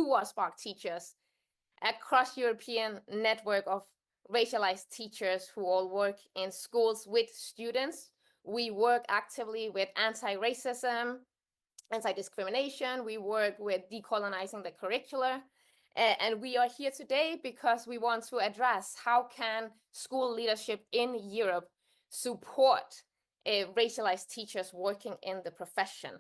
who are Spark teachers, a cross-European network of racialized teachers who all work in schools with students. We work actively with anti-racism, anti-discrimination. We work with decolonizing the curricula. And we are here today because we want to address how can school leadership in Europe support racialized teachers working in the profession.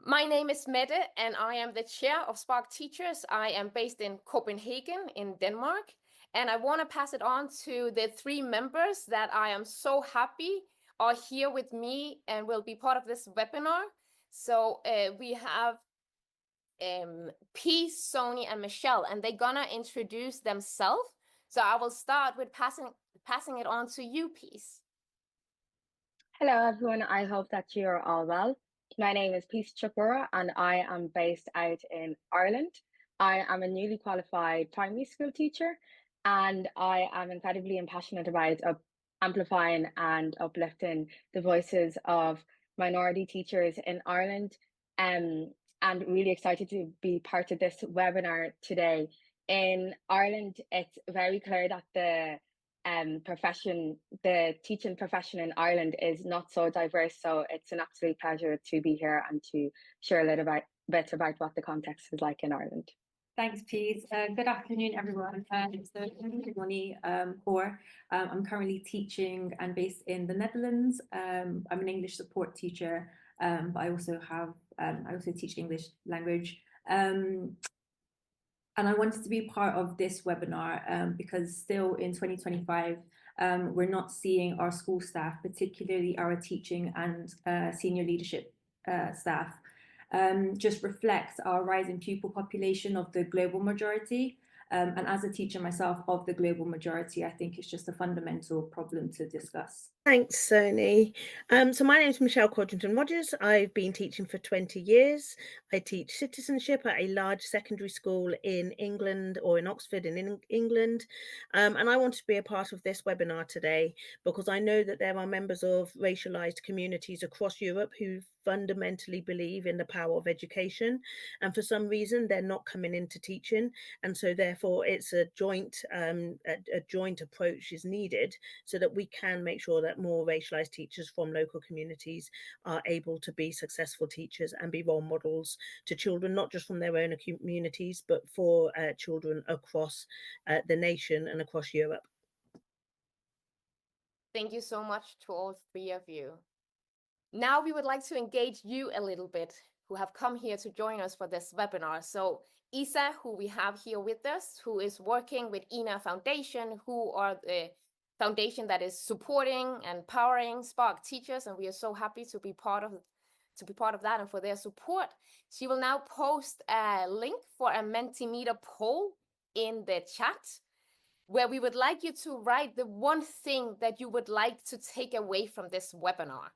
My name is Mette, and I am the chair of Spark Teachers. I am based in Copenhagen in Denmark, and I want to pass it on to the three members that I am so happy are here with me and will be part of this webinar. So we have P, Sony, and Michelle, and they're gonna introduce themselves. So I will start with passing it on to you, P. Hello, everyone. I hope that you're all well. My name is Peace Chapura, and I am based out in Ireland. I am a newly qualified primary school teacher, and I am incredibly passionate about amplifying and uplifting the voices of minority teachers in Ireland. And really excited to be part of this webinar today. In Ireland, it's very clear that the teaching profession in Ireland is not so diverse. So it's an absolute pleasure to be here and to share a little bit about what the context is like in Ireland. Thanks, Pete. Good afternoon, everyone. So I'm currently teaching and based in the Netherlands. I'm an English support teacher, but I also teach English language. And I wanted to be part of this webinar because still in 2025, we're not seeing our school staff, particularly our teaching and senior leadership staff, just reflects our rising pupil population of the global majority. And as a teacher myself of the global majority, I think it's just a fundamental problem to discuss. Thanks, Sony. So my name is Michelle Codrington-Rogers. I've been teaching for 20 years. I teach citizenship at a large secondary school in England, or in Oxford in England. And I want to be a part of this webinar today because I know that there are members of racialized communities across Europe who fundamentally believe in the power of education, and for some reason they're not coming into teaching, and so therefore it's a joint approach is needed so that we can make sure that more racialized teachers from local communities are able to be successful teachers and be role models to children, not just from their own communities, but for children across the nation and across Europe. Thank you so much to all three of you. Now we would like to engage you a little bit who have come here to join us for this webinar. So Isa, who we have here with us, who is working with ENA Foundation, who are the foundation that is supporting and empowering Spark teachers, and we are so happy to be part of that and for their support. She will now post a link for a Mentimeter poll in the chat, where we would like you to write the one thing that you would like to take away from this webinar.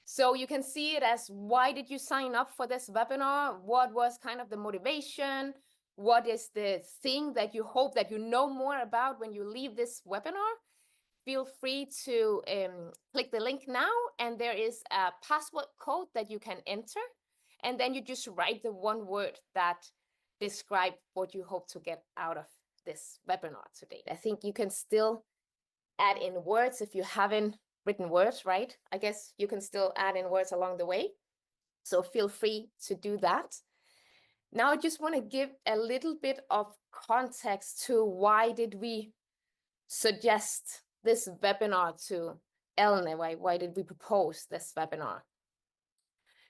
So you can see it as, why did you sign up for this webinar? What was kind of the motivation? What is the thing that you hope that you know more about when you leave this webinar? Feel free to click the link now, and there is a password code that you can enter. And then you just write the one word that describes what you hope to get out of this webinar today. I think you can still add in words if you haven't written words, right? I guess you can still add in words along the way. So feel free to do that. Now I just want to give a little bit of context to why did we suggest this webinar to Elne? Why did we propose this webinar?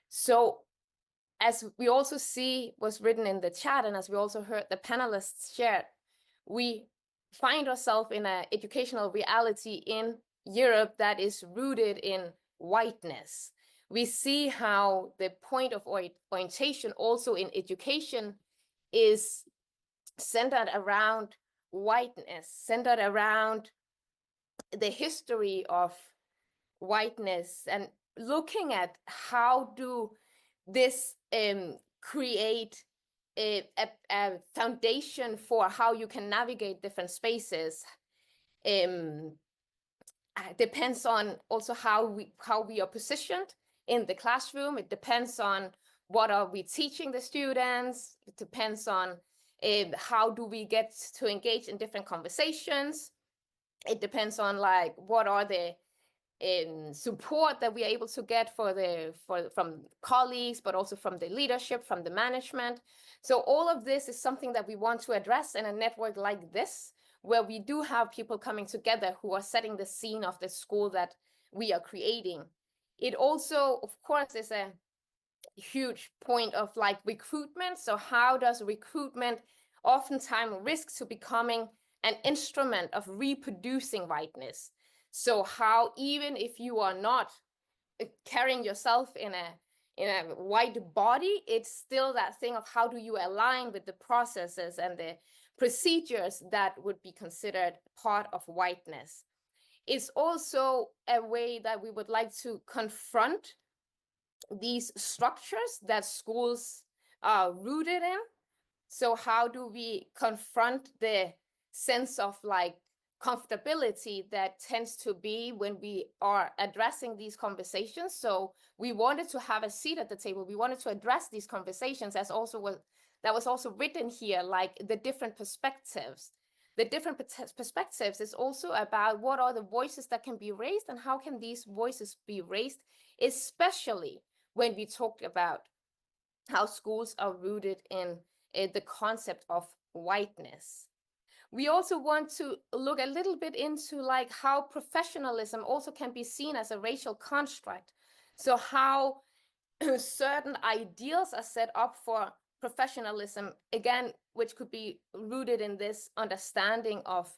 So as we also see was written in the chat, and as we also heard the panelists shared, we find ourselves in an educational reality in Europe that is rooted in whiteness. We see how the point of orientation also in education is centered around whiteness, centered around the history of whiteness, and looking at how do this create a foundation for how you can navigate different spaces. Depends on also how we are positioned in the classroom. It depends on what are we teaching the students. It depends on how do we get to engage in different conversations. It depends on like what are the support that we are able to get from colleagues, but also from the leadership, from the management. So all of this is something that we want to address in a network like this, where we do have people coming together who are setting the scene of the school that we are creating. It also, of course, is a huge point of like recruitment. So how does recruitment oftentimes risk to becoming an instrument of reproducing whiteness? So how, even if you are not carrying yourself in a white body, it's still that thing of how do you align with the processes and the procedures that would be considered part of whiteness. It's also a way that we would like to confront these structures that schools are rooted in. So how do we confront the sense of like comfortability that tends to be when we are addressing these conversations? So we wanted to have a seat at the table. We wanted to address these conversations as also that was also written here, like the different perspectives. The different perspectives is also about what are the voices that can be raised and how can these voices be raised, especially when we talk about how schools are rooted in the concept of whiteness. We also want to look a little bit into like how professionalism also can be seen as a racial construct. So how certain ideals are set up for professionalism, again, which could be rooted in this understanding of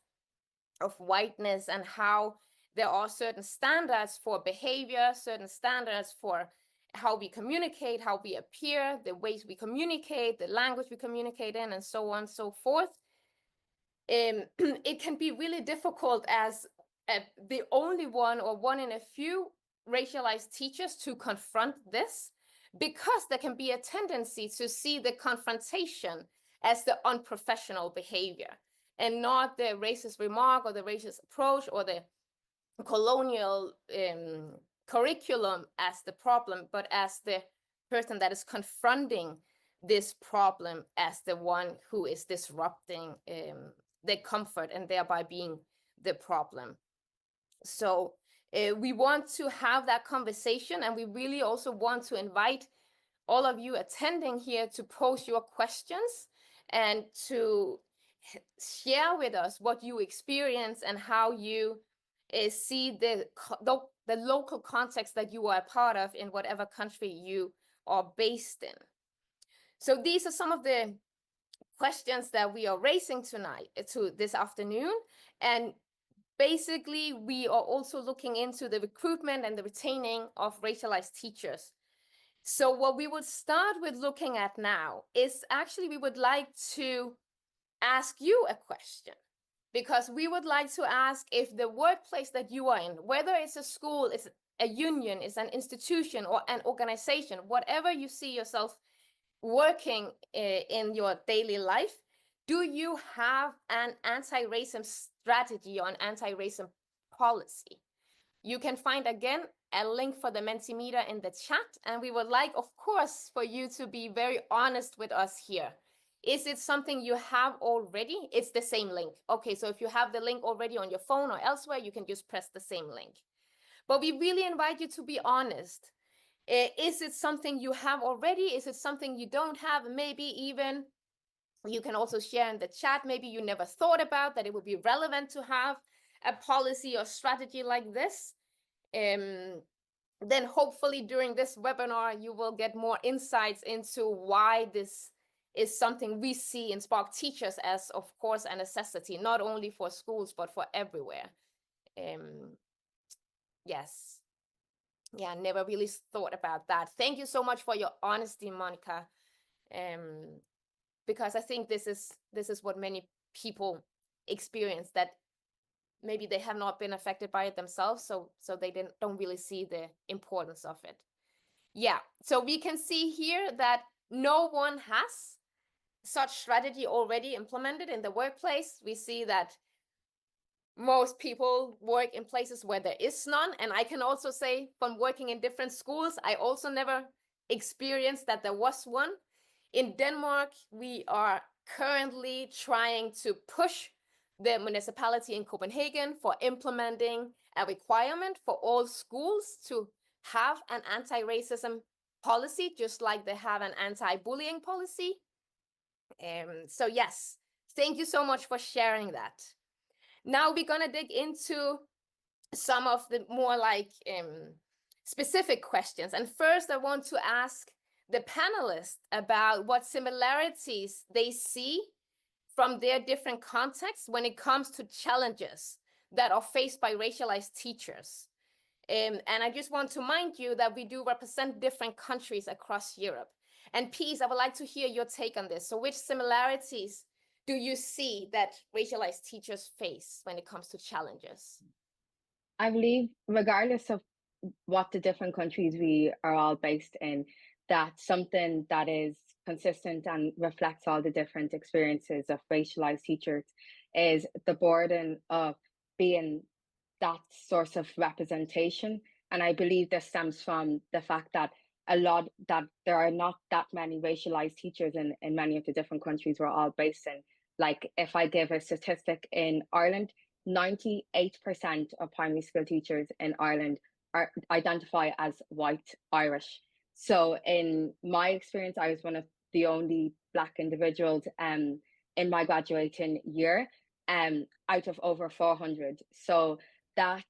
whiteness, and how there are certain standards for behavior, certain standards for how we communicate, how we appear, the ways we communicate, the language we communicate in, and so on and so forth. It can be really difficult as the only one or one in a few racialized teachers to confront this, because there can be a tendency to see the confrontation as the unprofessional behavior and not the racist remark or the racist approach or the colonial curriculum as the problem, but as the person that is confronting this problem as the one who is disrupting the comfort and thereby being the problem. So we want to have that conversation, and we really also want to invite all of you attending here to pose your questions and to share with us what you experience and how you see the local context that you are a part of in whatever country you are based in. So these are some of the questions that we are raising tonight, to this afternoon. And basically, we are also looking into the recruitment and the retaining of racialized teachers. So what we would start with looking at now is actually we would like to ask you a question, because we would like to ask if the workplace that you are in, whether it's a school, it's a union, it's an institution or an organization, whatever you see yourself working in your daily life, do you have an anti-racism strategy or an anti-racism policy? You can find, again, a link for the Mentimeter in the chat, and we would like, of course, for you to be very honest with us here. Is it something you have already? It's the same link. Okay, so if you have the link already on your phone or elsewhere, you can just press the same link. But we really invite you to be honest. Is it something you have already? Is it something you don't have? Maybe even you can also share in the chat, maybe you never thought about that it would be relevant to have a policy or strategy like this. Then hopefully during this webinar, you will get more insights into why this is something we see in Spark Teachers as, of course, a necessity, not only for schools, but for everywhere. Yes. Yeah, never really thought about that. Thank you so much for your honesty, Monica. Because I think this is what many people experience, that maybe they have not been affected by it themselves, so they don't really see the importance of it. Yeah, so we can see here that no one has such strategy already implemented in the workplace. We see that most people work in places where there is none, and I can also say from working in different schools, I also never experienced that there was one. In Denmark, we are currently trying to push the municipality in Copenhagen for implementing a requirement for all schools to have an anti-racism policy, just like they have an anti-bullying policy. So yes, thank you so much for sharing that. Now we're gonna dig into some of the more like specific questions. And first I want to ask the panelists about what similarities they see from their different contexts when it comes to challenges that are faced by racialized teachers. And I just want to mind you that we do represent different countries across Europe. And Peace, I would like to hear your take on this. So which similarities do you see that racialized teachers face when it comes to challenges? I believe, regardless of what the different countries we are all based in, that something that is consistent and reflects all the different experiences of racialized teachers is the burden of being that source of representation. And I believe this stems from the fact that there are not that many racialized teachers in many of the different countries we're all based in. Like, if I give a statistic, in Ireland, 98% of primary school teachers in Ireland identify as white Irish. So in my experience, I was one of the only Black individuals in my graduating year out of over 400. So that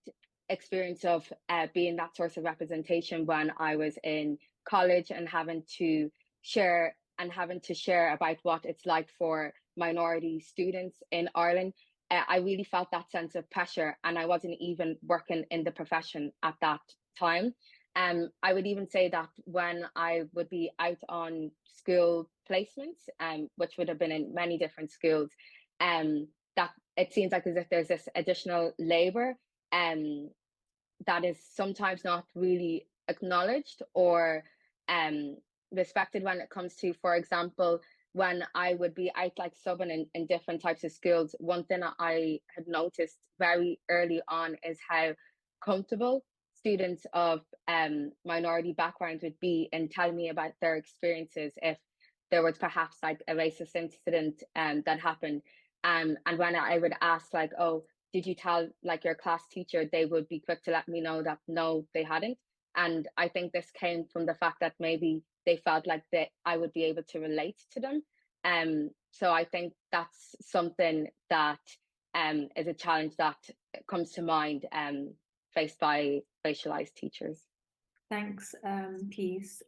experience of being that source of representation when I was in college and having to share about what it's like for minority students in Ireland, I really felt that sense of pressure, and I wasn't even working in the profession at that time. I would even say that when I would be out on school placements, which would have been in many different schools, that it seems like as if there's this additional labor that is sometimes not really acknowledged or respected when it comes to, for example, when I would be out like subbing in different types of schools, one thing I had noticed very early on is how comfortable students of minority backgrounds would be in telling me about their experiences if there was perhaps like a racist incident that happened. And when I would ask like, oh, did you tell like your class teacher, they would be quick to let me know that no, they hadn't. And I think this came from the fact that maybe they felt like that I would be able to relate to them. So I think that's something that is a challenge that comes to mind faced by racialized teachers. Thanks, Peace.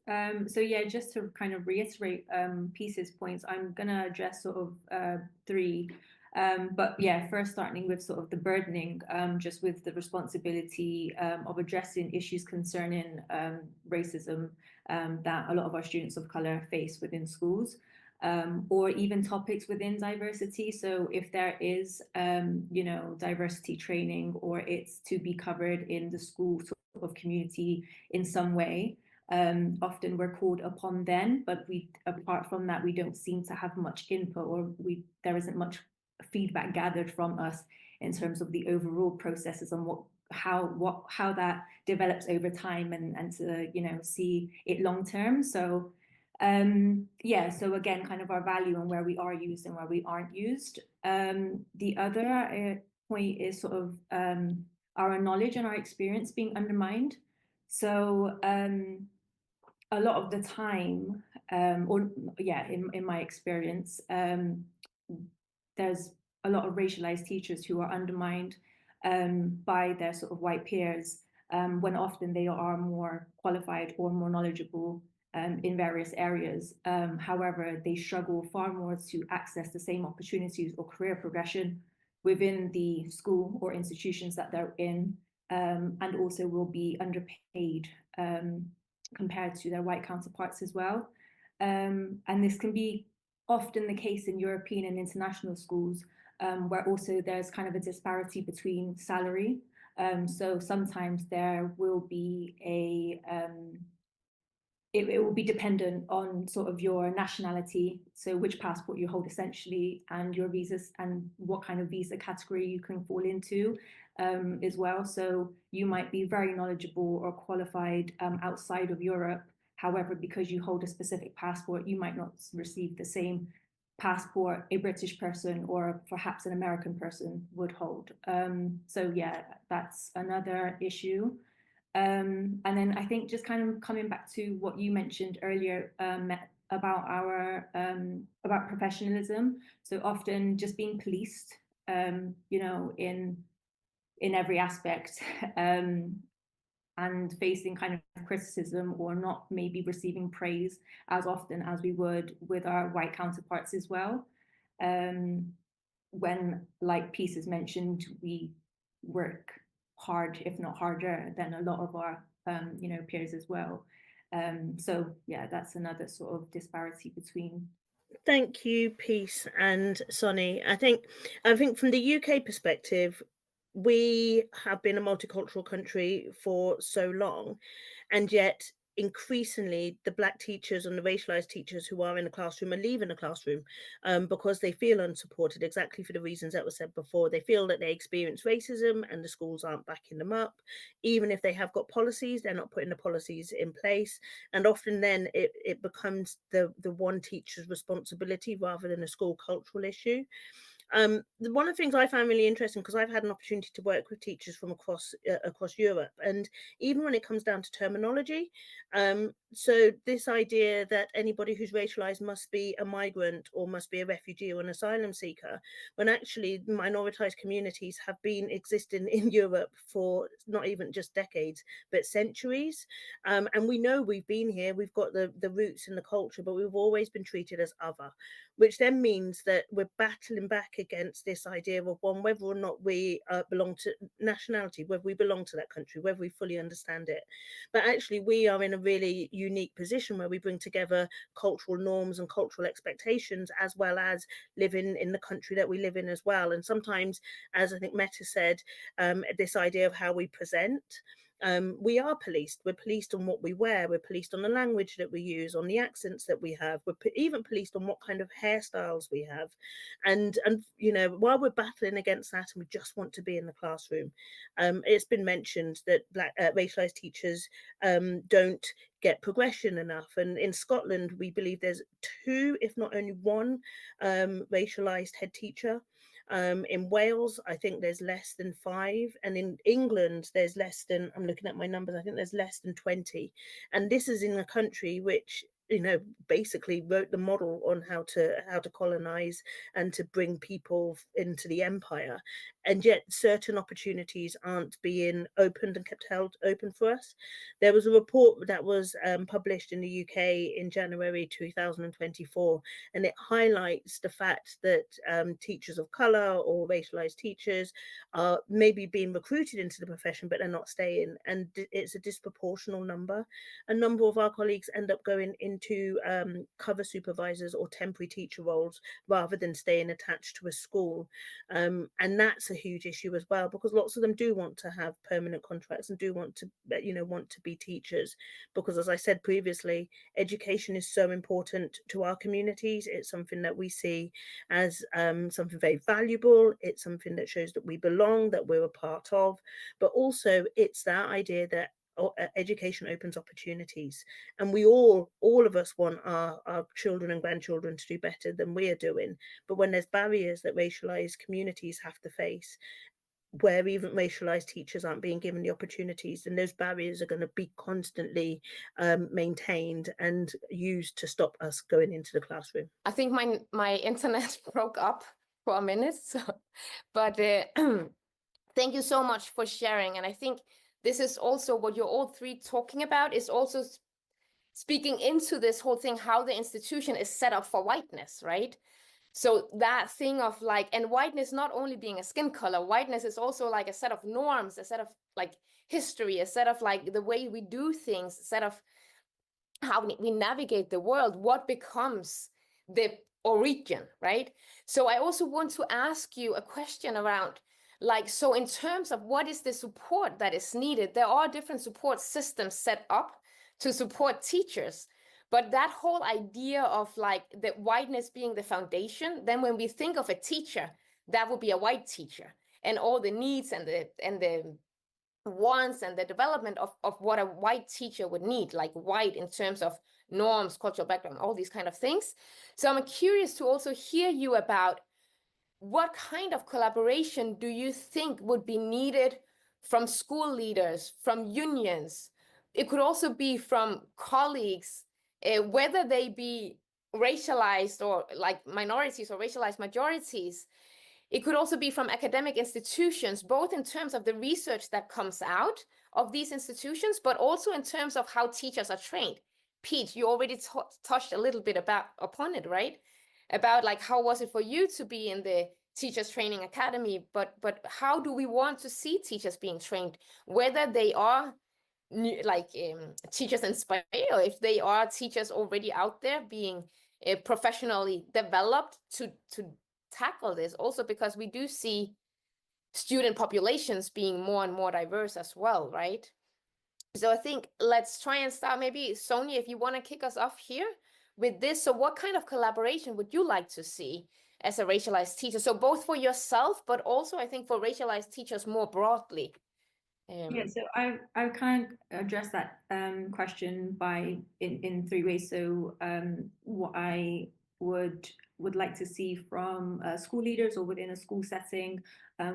So yeah, just to kind of reiterate Peace's points, I'm gonna address sort of three. But yeah, first starting with sort of the burdening, just with the responsibility of addressing issues concerning racism that a lot of our students of color face within schools, or even topics within diversity. So if there is, diversity training, or it's to be covered in the school sort of community in some way, often we're called upon then, but apart from that, we don't seem to have much input, or there isn't much feedback gathered from us in terms of the overall processes and how that develops over time, and to see it long term. So so again, kind of our value and where we are used and where we aren't used. The other point is sort of our knowledge and our experience being undermined. So a lot of the time, in my experience, there's a lot of racialized teachers who are undermined by their sort of white peers, when often they are more qualified or more knowledgeable in various areas. However, they struggle far more to access the same opportunities or career progression within the school or institutions that they're in, and also will be underpaid compared to their white counterparts as well. And this can be often the case in European and international schools, where also there's kind of a disparity between salary. So sometimes there will be it will be dependent on sort of your nationality, so which passport you hold essentially, and your visas and what kind of visa category you can fall into as well. So you might be very knowledgeable or qualified outside of Europe. However, because you hold a specific passport, you might not receive the same passport a British person or perhaps an American person would hold. So yeah, that's another issue. And then I think just kind of coming back to what you mentioned earlier, about our about professionalism. So often just being policed, you know, in every aspect, and facing kind of criticism or not maybe receiving praise as often as we would with our white counterparts as well. When, like Peace has mentioned, we work hard, if not harder, than a lot of our you know, peers as well. So yeah, that's another sort of disparity between. Thank you, Peace and Sonny. I think from the UK perspective, we have been a multicultural country for so long, and yet increasingly the Black teachers and the racialized teachers who are in the classroom are leaving the classroom because they feel unsupported, exactly for the reasons that were said before. They feel that they experience racism and the schools aren't backing them up. Even if they have got policies, they're not putting the policies in place, and often then it becomes the one teacher's responsibility rather than a school cultural issue. One of the things I found really interesting, because I've had an opportunity to work with teachers from across Europe, and even when it comes down to terminology, so this idea that anybody who's racialized must be a migrant or must be a refugee or an asylum seeker, when actually minoritized communities have been existing in Europe for not even just decades, but centuries. And we know we've been here, we've got the roots and the culture, but we've always been treated as other, which then means that we're battling back against this idea of one, whether or not we belong to nationality, whether we belong to that country, whether we fully understand it. But actually we are in a really unique position where we bring together cultural norms and cultural expectations, as well as living in the country that we live in as well. And sometimes, as I think Meta said, this idea of how we present, we are policed. We're policed on what we wear. We're policed on the language that we use, on the accents that we have. We're even policed on what kind of hairstyles we have. And you know, while we're battling against that, and we just want to be in the classroom, it's been mentioned that Black racialized teachers don't get progression enough. And in Scotland, we believe there's 2, if not only 1, racialized head teacher. In Wales, I think there's less than 5, and in England, there's less than, I'm looking at my numbers, I think there's less than 20. And this is in a country which, you know, basically wrote the model on how to colonize and to bring people into the empire, and yet certain opportunities aren't being opened and kept held open for us. There was a report that was published in the UK in January 2024, and it highlights the fact that teachers of color or racialized teachers are maybe being recruited into the profession, but they're not staying, and it's a disproportional number. A number of our colleagues end up going into cover supervisors or temporary teacher roles rather than staying attached to a school, and that's a huge issue as well, because lots of them do want to have permanent contracts and do want to, you know, want to be teachers, because as I said previously, education is so important to our communities. It's something that we see as something very valuable. It's something that shows that we belong, that we're a part of, but also it's that idea that education opens opportunities, and we all of us want our children and grandchildren to do better than we are doing. But when there's barriers that racialized communities have to face, where even racialized teachers aren't being given the opportunities, then those barriers are going to be constantly maintained and used to stop us going into the classroom. I think my internet broke up for a minute, so, but thank you so much for sharing. And I think this is also what you're all 3 talking about, is also speaking into this whole thing, how the institution is set up for whiteness, right? So that thing of like, and whiteness not only being a skin color, whiteness is also like a set of norms, a set of like history, a set of like the way we do things, a set of how we navigate the world, what becomes the origin, right? So I also want to ask you a question around, like, so in terms of what is the support that is needed, there are different support systems set up to support teachers. But that whole idea of like the whiteness being the foundation, then when we think of a teacher, that would be a white teacher, and all the needs and the wants and the development of what a white teacher would need, like white in terms of norms, cultural background, all these kind of things. So I'm curious to also hear you about what kind of collaboration do you think would be needed from school leaders, from unions? It could also be from colleagues, whether they be racialized or like minorities or racialized majorities. It could also be from academic institutions, both in terms of the research that comes out of these institutions, but also in terms of how teachers are trained. Pete, you already touched a little bit upon it, right? About like, how was it for you to be in the teachers training academy, but how do we want to see teachers being trained, whether they are like teachers inspired, or if they are teachers already out there being professionally developed to tackle this, also because we do see student populations being more and more diverse as well, right? So I think let's try and start, maybe Sonia, if you want to kick us off here with this. So what kind of collaboration would you like to see as a racialized teacher? So both for yourself, but also I think for racialized teachers more broadly. Yeah, so I kind of address that question by in three ways. So what I would like to see from school leaders or within a school setting,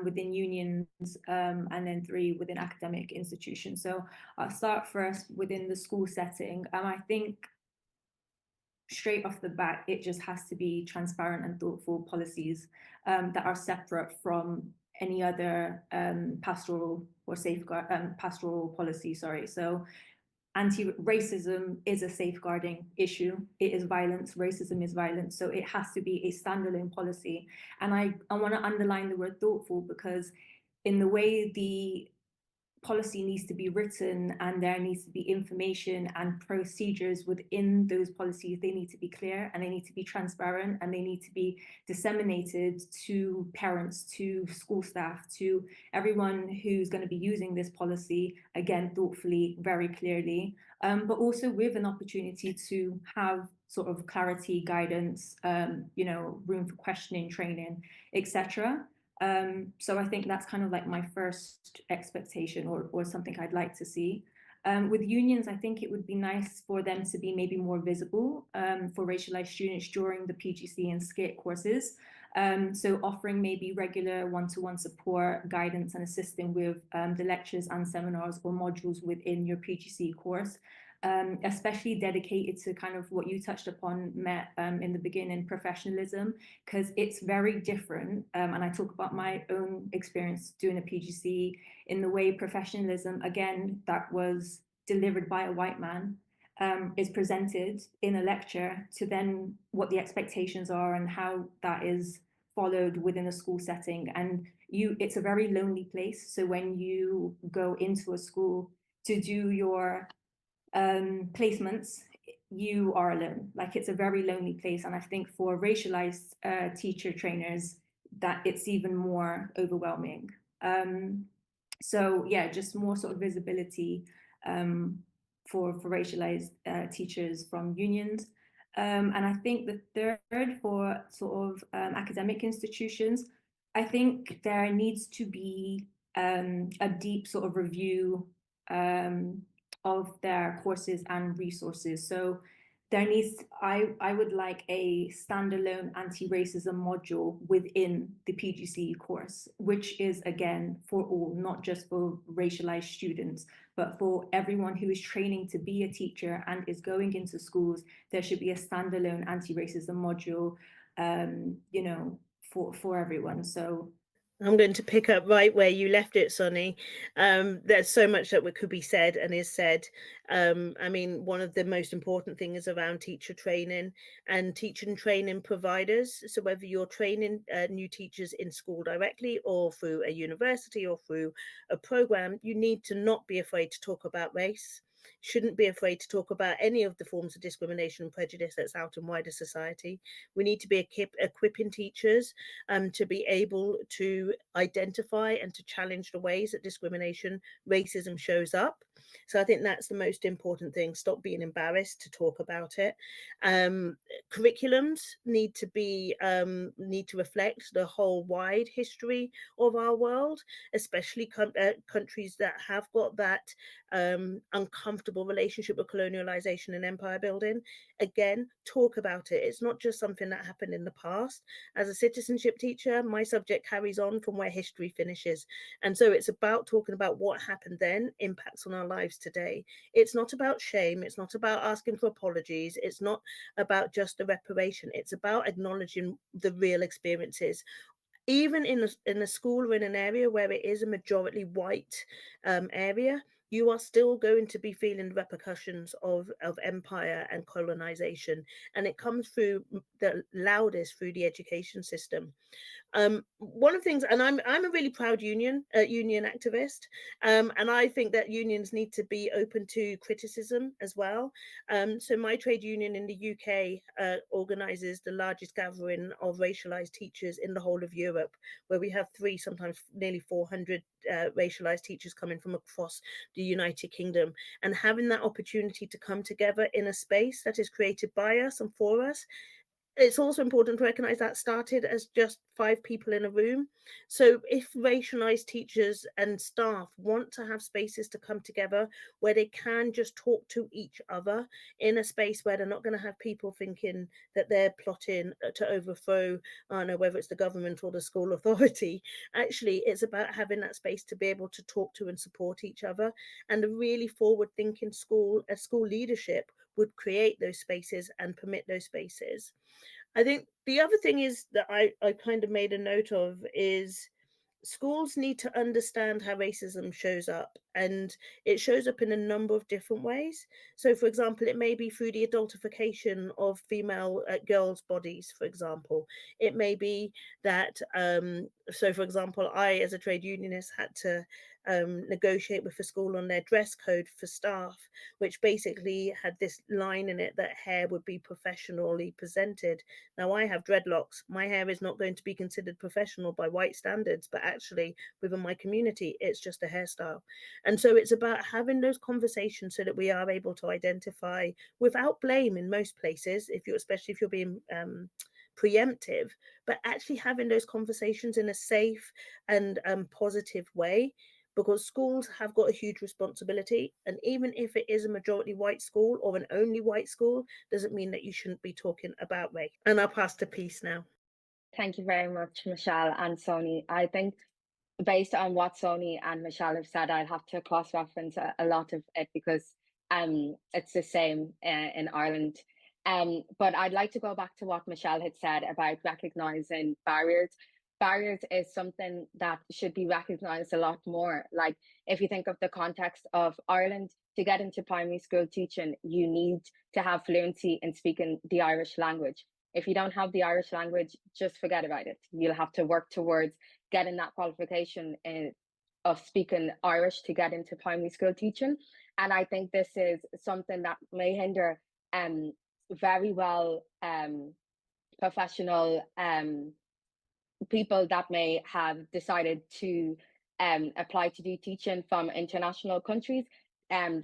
within unions, and then three, within academic institutions. So I'll start first within the school setting. I think straight off the bat, it just has to be transparent and thoughtful policies that are separate from any other pastoral or safeguard pastoral policy. Sorry. So anti-racism is a safeguarding issue. It is violence. Racism is violence. So it has to be a standalone policy. And I want to underline the word thoughtful, because in the way the policy needs to be written and there needs to be information and procedures within those policies, they need to be clear and they need to be transparent and they need to be disseminated to parents, to school staff, to everyone who's going to be using this policy, again, thoughtfully, very clearly, but also with an opportunity to have sort of clarity, guidance, room for questioning, training, etc. So I think that's kind of like my first expectation, or something I'd like to see. With unions, I think it would be nice for them to be maybe more visible for racialized students during the PGC and SCIT courses. So offering maybe regular one-to-one support, guidance, and assisting with the lectures and seminars or modules within your PGC course. Especially dedicated to kind of what you touched upon, Matt, in the beginning, professionalism, because it's very different. And I talk about my own experience doing a PGC in the way professionalism, again, that was delivered by a white man, is presented in a lecture, to then what the expectations are and how that is followed within a school setting. And it's a very lonely place. So when you go into a school to do your placements, you are alone. Like, it's a very lonely place. And I think for racialized teacher trainers, that it's even more overwhelming. So yeah, just more sort of visibility for racialized teachers from unions. And I think the third, for sort of academic institutions, I think there needs to be a deep sort of review of their courses and resources. So there needs, I would like a standalone anti-racism module within the PGCE course, which is, again, for all, not just for racialized students, but for everyone who is training to be a teacher and is going into schools. There should be a standalone anti-racism module, for everyone. So I'm going to pick up right where you left it, Sonny. There's so much that could be said and is said. I mean, one of the most important things around teacher training and teacher and training providers. So whether you're training new teachers in school directly or through a university or through a program, you need to not be afraid to talk about race. Shouldn't be afraid to talk about any of the forms of discrimination and prejudice that's out in wider society. We need to be equipping teachers to be able to identify and to challenge the ways that discrimination, racism shows up. So I think that's the most important thing. Stop being embarrassed to talk about it. Curriculums need to reflect the whole wide history of our world, especially countries that have got that uncomfortable relationship with colonialization and empire building. Again, talk about it. It's not just something that happened in the past. As a citizenship teacher, my subject carries on from where history finishes. And so it's about talking about what happened then impacts on our lives today. It's not about shame. It's not about asking for apologies. It's not about just a reparation. It's about acknowledging the real experiences. Even in a school or in an area where it is a majority white area, you are still going to be feeling the repercussions of empire and colonization, and it comes through the loudest through the education system. One of the things, and I'm a really proud union activist, and I think that unions need to be open to criticism as well. So my trade union in the UK organises the largest gathering of racialised teachers in the whole of Europe, where we have sometimes nearly 400 racialised teachers coming from across the United Kingdom, and having that opportunity to come together in a space that is created by us and for us. It's also important to recognise that started as just 5 people in a room. So if racialised teachers and staff want to have spaces to come together where they can just talk to each other in a space where they're not going to have people thinking that they're plotting to overthrow, I don't know, whether it's the government or the school authority, actually it's about having that space to be able to talk to and support each other. And a really forward-thinking school leadership would create those spaces and permit those spaces. I think the other thing is that I kind of made a note of is schools need to understand how racism shows up, and it shows up in a number of different ways. So for example, it may be through the adultification of female girls' bodies, for example. It may be that so for example, I as a trade unionist had to negotiate with the school on their dress code for staff, which basically had this line in it that hair would be professionally presented. Now I have dreadlocks. My hair is not going to be considered professional by white standards, but actually within my community, it's just a hairstyle. And so it's about having those conversations so that we are able to identify without blame in most places, especially if you're being preemptive, but actually having those conversations in a safe and positive way, because schools have got a huge responsibility. And even if it is a majority white school or an only white school, doesn't mean that you shouldn't be talking about race. And I'll pass to Peace now. Thank you very much, Michelle and Soni. I think based on what Soni and Michelle have said, I'll have to cross-reference a lot of it because it's the same in Ireland. But I'd like to go back to what Michelle had said about recognising barriers. Barriers is something that should be recognised a lot more. Like if you think of the context of Ireland, to get into primary school teaching, you need to have fluency in speaking the Irish language. If you don't have the Irish language, just forget about it. You'll have to work towards getting that qualification of speaking Irish to get into primary school teaching. And I think this is something that may hinder very well professional people that may have decided to apply to do teaching from international countries,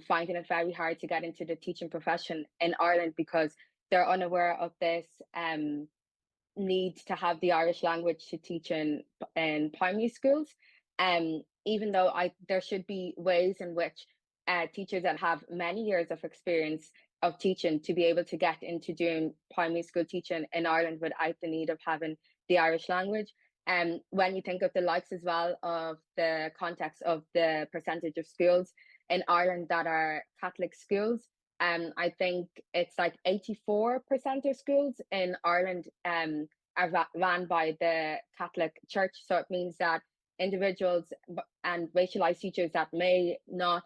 finding it very hard to get into the teaching profession in Ireland because they're unaware of this need to have the Irish language to teach in primary schools. Even though there should be ways in which teachers that have many years of experience of teaching to be able to get into doing primary school teaching in Ireland without the need of having the Irish language. When you think of the likes as well of the context of the percentage of schools in Ireland that are Catholic schools, I think it's like 84% of schools in Ireland are ran by the Catholic Church. So it means that individuals and racialized teachers that may not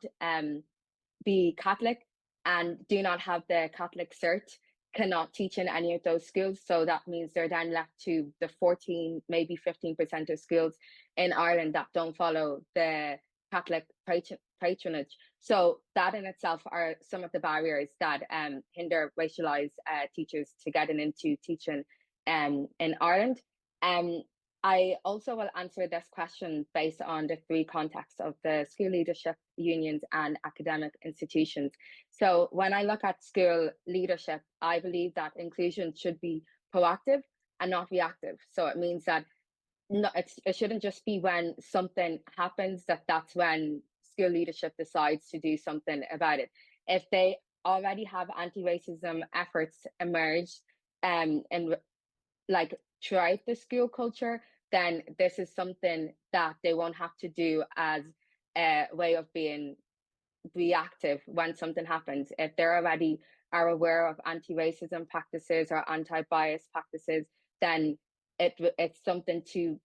be Catholic and do not have the Catholic cert cannot teach in any of those schools. So that means they're then left to the 14, maybe 15% of schools in Ireland that don't follow the Catholic patronage. So that in itself are some of the barriers that hinder racialized teachers to getting into teaching in Ireland. I also will answer this question based on the three contexts of the school leadership, unions, and academic institutions. So when I look at school leadership, I believe that inclusion should be proactive and not reactive. So it means that it shouldn't just be when something happens that's when school leadership decides to do something about it. If they already have anti-racism efforts emerged and like throughout the school culture, then this is something that they won't have to do as a way of being reactive when something happens. If they're already are aware of anti-racism practices or anti-bias practices, then it's something to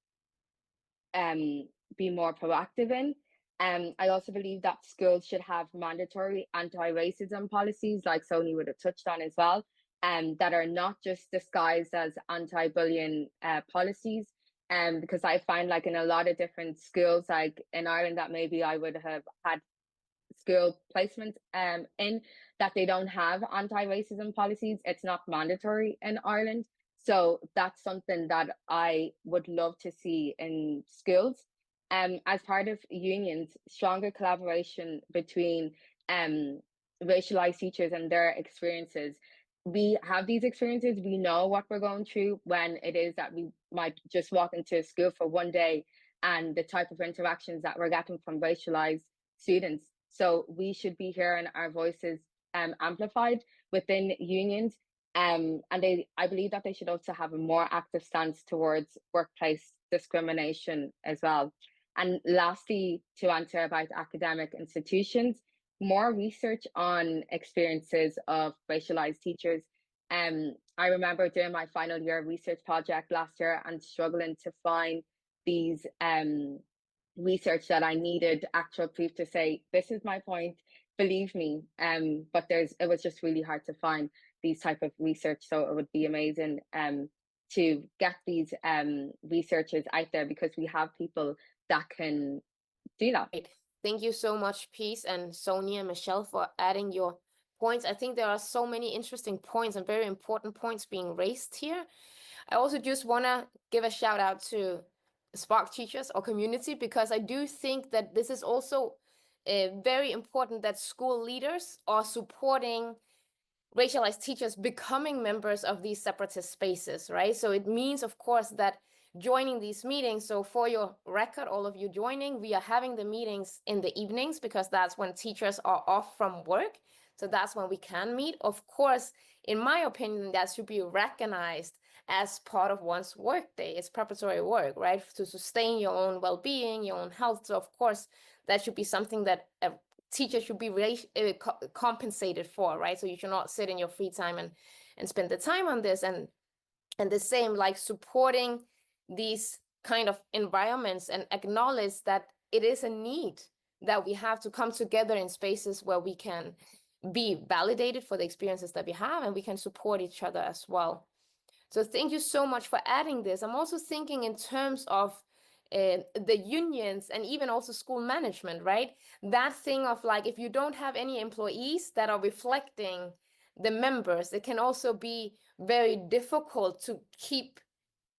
be more proactive in. I also believe that schools should have mandatory anti-racism policies, like Sony would have touched on as well, that are not just disguised as anti-bullying policies. Because I find like in a lot of different schools, like in Ireland, that maybe I would have had school placement in, that they don't have anti-racism policies. It's not mandatory in Ireland. So that's something that I would love to see in schools. As part of unions, stronger collaboration between racialized teachers and their experiences. We have these experiences, we know what we're going through when it is that we might just walk into a school for one day, and the type of interactions that we're getting from racialized students. So we should be hearing our voices amplified within unions. And I believe that they should also have a more active stance towards workplace discrimination as well. And lastly, to answer about academic institutions, more research on experiences of racialized teachers. I remember doing my final year research project last year and struggling to find these research that I needed actual proof to say, this is my point, believe me. But it was just really hard to find these type of research. So it would be amazing to get these researchers out there, because we have people that can do that. Great. Thank you so much, Peace and Sonia and Michelle, for adding your points. I think there are so many interesting points and very important points being raised here. I also just want to give a shout out to Spark teachers or community, because I do think that this is also very important that school leaders are supporting racialized teachers becoming members of these separatist spaces, right? So it means, of course, that joining these meetings, so for your record, all of you joining, we are having the meetings in the evenings because that's when teachers are off from work. So that's when we can meet. Of course, in my opinion, that should be recognized as part of one's workday. It's preparatory work, right? To sustain your own well-being, your own health. So of course, that should be something that teachers should be compensated for, right? So you should not sit in your free time and spend the time on this. And the same, like supporting these kind of environments and acknowledge that it is a need that we have to come together in spaces where we can be validated for the experiences that we have, and we can support each other as well. So thank you so much for adding this. I'm also thinking in terms of the unions and even also school management, right? That thing of like, if you don't have any employees that are reflecting the members, it can also be very difficult to keep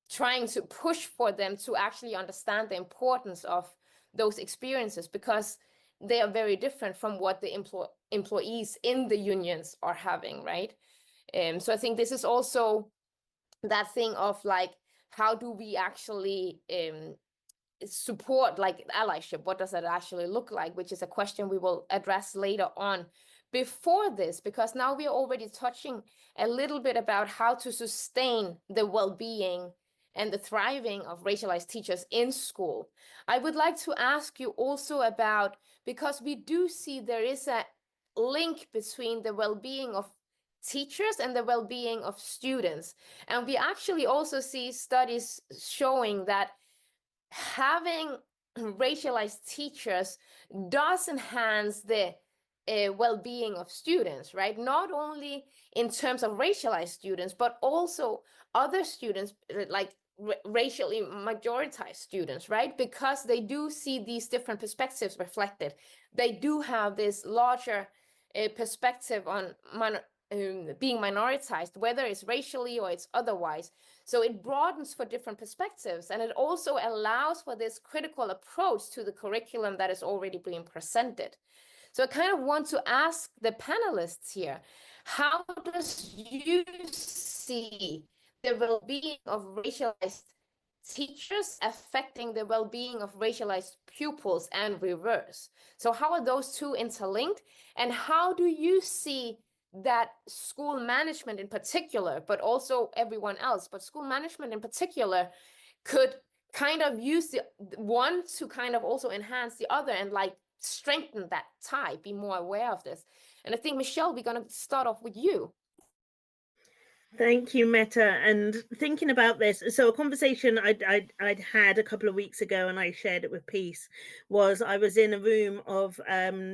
trying to push for them to actually understand the importance of those experiences, because they are very different from what the employees in the unions are having, right? So I think this is also that thing of like, how do we actually support like allyship? What does that actually look like? Which is a question we will address later on. Before this, because now we are already touching a little bit about how to sustain the well-being and the thriving of racialized teachers in school, I would like to ask you also about, because we do see there is a link between the well-being of teachers and the well-being of students. And we actually also see studies showing that having racialized teachers does enhance the well-being of students, right? Not only in terms of racialized students, but also other students, like racially majoritized students, right? Because they do see these different perspectives reflected. They do have this larger perspective on being minoritized, whether it's racially or it's otherwise. So it broadens for different perspectives, and it also allows for this critical approach to the curriculum that is already being presented. So I kind of want to ask the panelists here, how does you see the well-being of racialized teachers affecting the well-being of racialized pupils and reverse? So how are those two interlinked? And how do you see that school management in particular, but also everyone else, but school management in particular, could kind of use the one to kind of also enhance the other and like strengthen that tie, be more aware of this? And I think, Michelle, we're going to start off with you. Thank you, Meta. And thinking about this, so a conversation I'd had a couple of weeks ago, and I shared it with Peace, was I was in a room of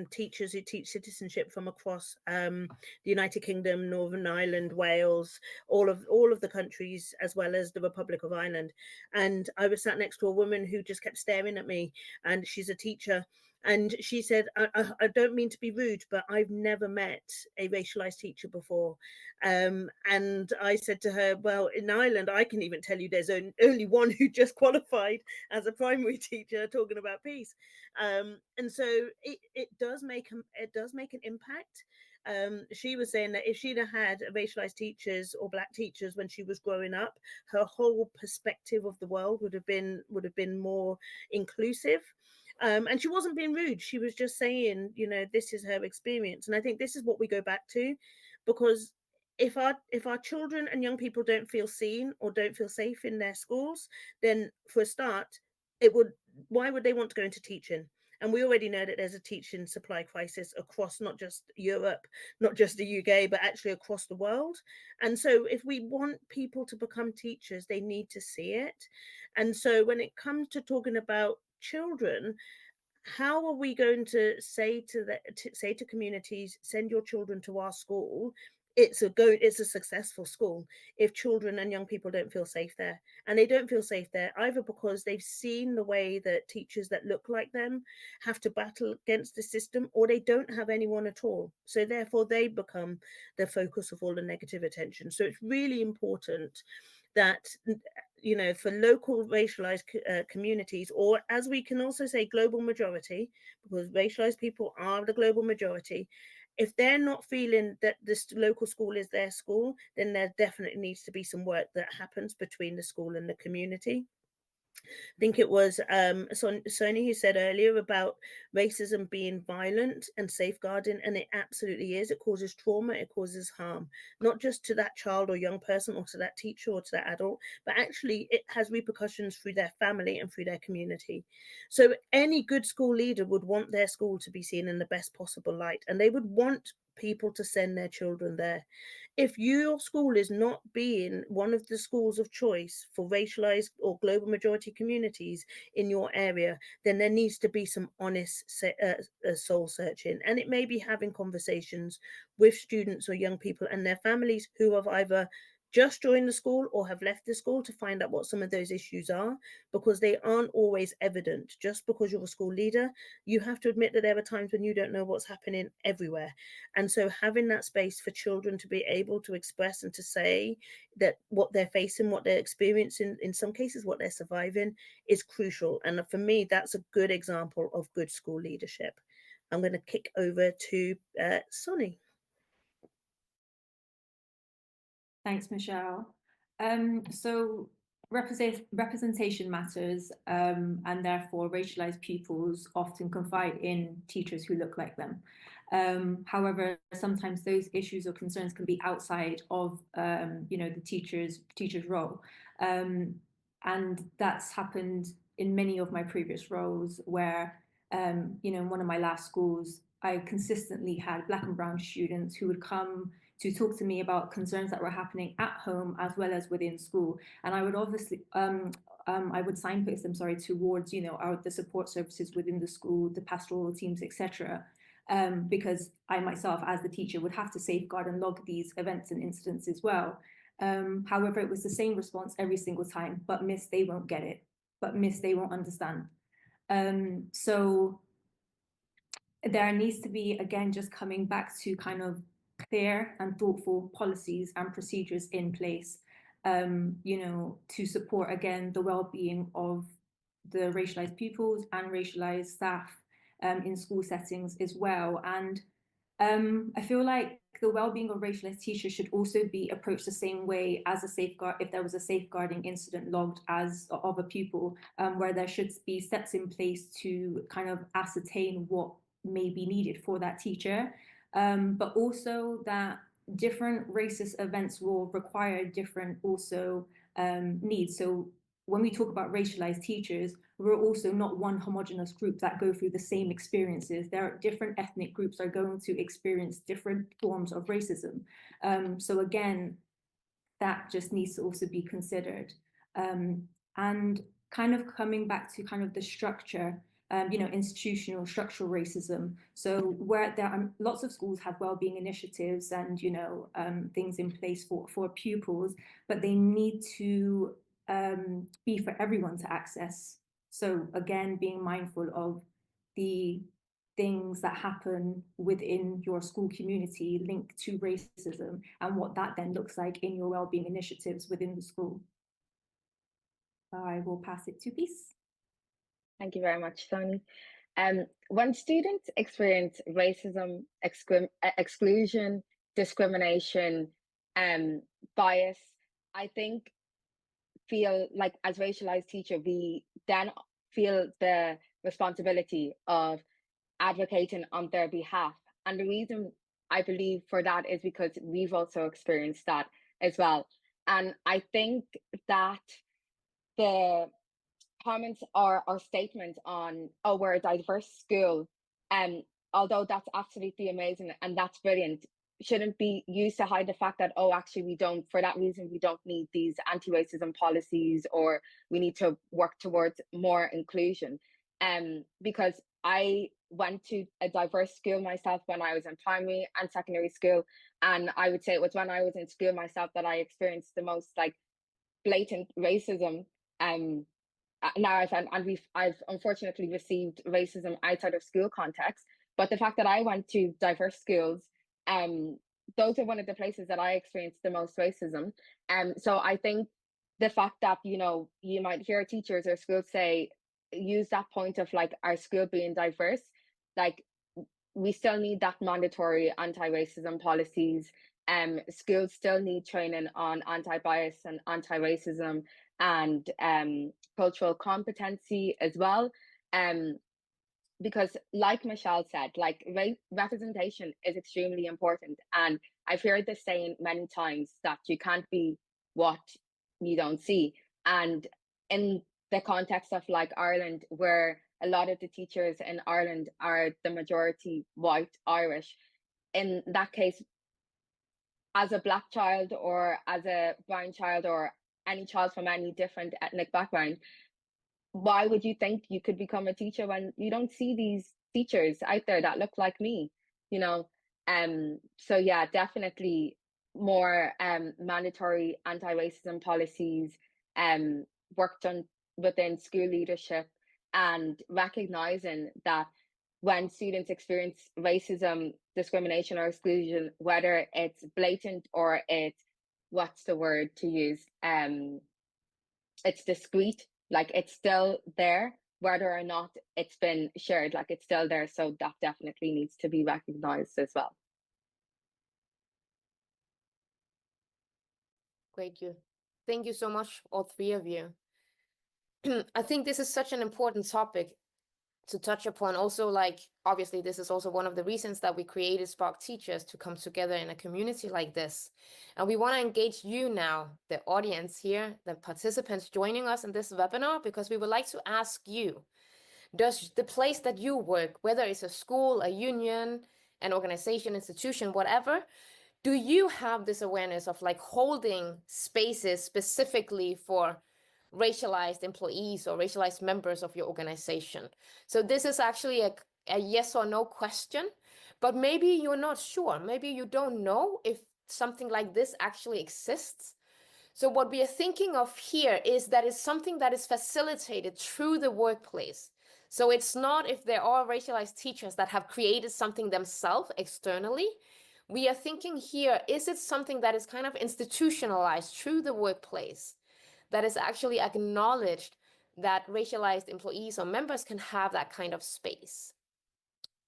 teachers who teach citizenship from across the United Kingdom, Northern Ireland, Wales, all of the countries, as well as the Republic of Ireland. And I was sat next to a woman who just kept staring at me, and she's a teacher. And she said, I don't mean to be rude, but I've never met a racialized teacher before. And I said to her, well, in Ireland, I can even tell you there's only one who just qualified as a primary teacher, talking about peace. And so it does make an impact. She was saying that if she'd have had racialized teachers or Black teachers when she was growing up, her whole perspective of the world would have been more inclusive. And she wasn't being rude. She was just saying, this is her experience. And I think this is what we go back to, because if our children and young people don't feel seen or don't feel safe in their schools, then for a start, why would they want to go into teaching? And we already know that there's a teaching supply crisis across not just Europe, not just the UK, but actually across the world. And so if we want people to become teachers, they need to see it. And so when it comes to talking about children, how are we going to say to communities, send your children to our school? It's a successful school if children and young people don't feel safe there. And they don't feel safe there either because they've seen the way that teachers that look like them have to battle against the system, or they don't have anyone at all. So therefore they become the focus of all the negative attention. So it's really important that for local racialized communities, or as we can also say global majority, because racialized people are the global majority, if they're not feeling that this local school is their school, then there definitely needs to be some work that happens between the school and the community. I think it was Sonia who said earlier about racism being violent and safeguarding, and it absolutely is. It causes trauma, it causes harm, not just to that child or young person or to that teacher or to that adult, but actually it has repercussions through their family and through their community. So any good school leader would want their school to be seen in the best possible light, and they would want people to send their children there. If your school is not being one of the schools of choice for racialized or global majority communities in your area, then there needs to be some honest soul searching. And it may be having conversations with students or young people and their families who have either just joined the school or have left the school to find out what some of those issues are, because they aren't always evident. Just because you're a school leader, you have to admit that there are times when you don't know what's happening everywhere. And so having that space for children to be able to express and to say that what they're facing, what they're experiencing, in some cases what they're surviving, is crucial. And for me, that's a good example of good school leadership. I'm going to kick over to Sonny. Thanks, Michelle. So representation matters, and therefore racialized pupils often confide in teachers who look like them. However, sometimes those issues or concerns can be outside of the teacher's role, and that's happened in many of my previous roles where in one of my last schools, I consistently had Black and brown students who would come to talk to me about concerns that were happening at home as well as within school. And I would obviously, I would signpost them, towards, the support services within the school, the pastoral teams, etc. Because I myself, as the teacher, would have to safeguard and log these events and incidents as well. However, it was the same response every single time, but miss, they won't get it. But miss, they won't understand. So there needs to be, again, just coming back to kind of clear and thoughtful policies and procedures in place, you know, to support, again, the well-being of the racialized pupils and racialized staff in school settings as well. And I feel like the well-being of racialized teachers should also be approached the same way as a safeguard, if there was a safeguarding incident logged as of a pupil, where there should be steps in place to kind of ascertain what may be needed for that teacher, but also that different racist events will require different also needs. So when we talk about racialized teachers, we're also not one homogenous group that go through the same experiences. There are different ethnic groups are going to experience different forms of racism. So again, that just needs to also be considered. And kind of coming back to kind of the structure, you know, institutional structural racism. So where there are lots of schools have wellbeing initiatives and, you know, things in place for pupils, but they need to be for everyone to access. So again, being mindful of the things that happen within your school community linked to racism and what that then looks like in your wellbeing initiatives within the school. I will pass it to Peace. Thank you very much, Tony. When students experience racism, exclusion, discrimination, bias, I think feel like as racialized teacher, we then feel the responsibility of advocating on their behalf. And the reason I believe for that is because we've also experienced that as well. And I think that the comments or statements on, oh, we're a diverse school, although that's absolutely amazing and that's brilliant, shouldn't be used to hide the fact that, oh, actually we don't, for that reason, we don't need these anti-racism policies, or we need to work towards more inclusion. Because I went to a diverse school myself when I was in primary and secondary school, and I would say it was when I was in school myself that I experienced the most like blatant racism. Now I've unfortunately received racism outside of school context, but the fact that I went to diverse schools, those are one of the places that I experienced the most racism. So I think the fact that, you know, you might hear teachers or schools say, use that point of like our school being diverse, like we still need that mandatory anti-racism policies. Schools still need training on anti-bias and anti-racism and cultural competency as well. Because like Michelle said, like representation is extremely important. And I've heard this saying many times that you can't be what you don't see. And in the context of like Ireland, where a lot of the teachers in Ireland are the majority white Irish, in that case, as a Black child or as a brown child or any child from any different ethnic background, why would you think you could become a teacher when you don't see these teachers out there that look like me, you know? So yeah, definitely more mandatory anti-racism policies, worked on within school leadership, and recognizing that when students experience racism, discrimination, or exclusion, whether it's blatant or it's, what's the word to use, it's discreet, like it's still there, whether or not it's been shared, like it's still there. So that definitely needs to be recognized as well. Great, you. Thank you so much, all three of you. I think this is such an important topic to touch upon. Also, like, obviously, this is also one of the reasons that we created Spark Teachers, to come together in a community like this. And we want to engage you now, the audience here, the participants joining us in this webinar, because we would like to ask you, does the place that you work, whether it's a school, a union, an organization, institution, whatever, do you have this awareness of like holding spaces specifically for racialized employees or racialized members of your organization? So this is actually a yes or no question, but maybe you're not sure. Maybe you don't know if something like this actually exists. So what we are thinking of here is that it's something that is facilitated through the workplace. So it's not if there are racialized teachers that have created something themselves externally. we are thinking here, is it something that is kind of institutionalized through the workplace, that is actually acknowledged that racialized employees or members can have that kind of space?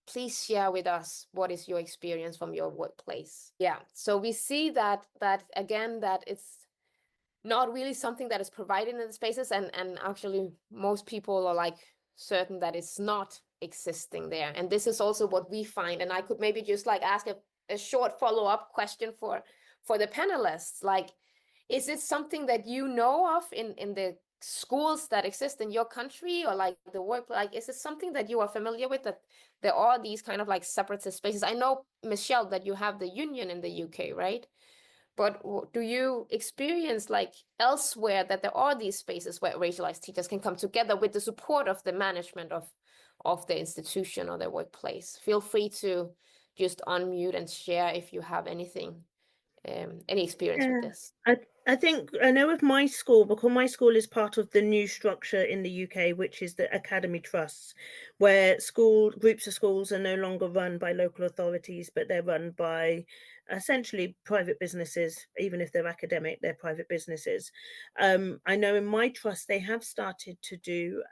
Please share with us what is your experience from your workplace. Yeah, so we see that again, that it's not really something that is provided in the spaces, and actually most people are like certain that it's not existing there. And this is also what we find. And I could maybe just like ask a short follow-up question for the panelists. Like, is it something that you know of in the schools that exist in your country, or like the work, like is it something that you are familiar with, that there are these kind of like separatist spaces? I know, Michelle, that you have the union in the UK, right? But do you experience like elsewhere that there are these spaces where racialized teachers can come together with the support of the management of the institution or their workplace? Feel free to just unmute and share if you have anything, any experience with this. I think I know with my school, because my school is part of the new structure in the UK, which is the academy trusts, where groups of schools are no longer run by local authorities, but they're run by essentially private businesses. Even if they're academic, they're private businesses. I know in my trust they have started to do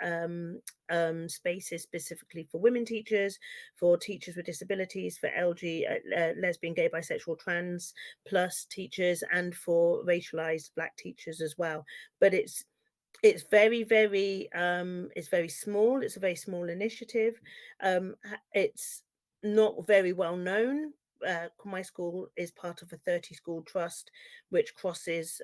spaces specifically for women teachers, for teachers with disabilities, for lesbian, gay, bisexual, trans plus teachers, and for racialized Black teachers as well. But it's very, very it's very small. It's a very small initiative. It's not very well known. My school is part of a 30 school trust which crosses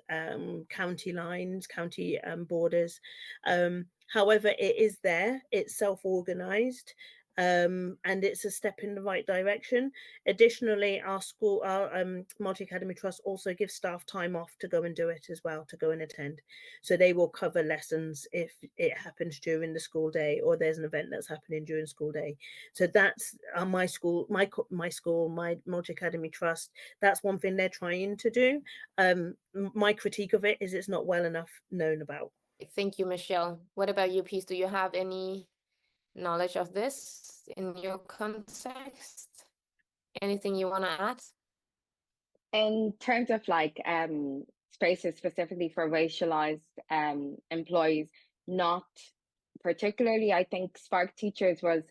county lines, county borders. However, it is there. It's self-organized, and it's a step in the right direction. Additionally, our multi-academy trust also gives staff time off to go and do it as well, to go and attend. So they will cover lessons if it happens during the school day, or there's an event that's happening during school day. So that's my school, my multi-academy trust. That's one thing they're trying to do. My critique of it is it's not well enough known about. Thank you, Michelle. What about you, Peace? Do you have any knowledge of this in your context? Anything you want to add? In terms of like spaces specifically for racialized employees, not particularly. I think Spark Teachers was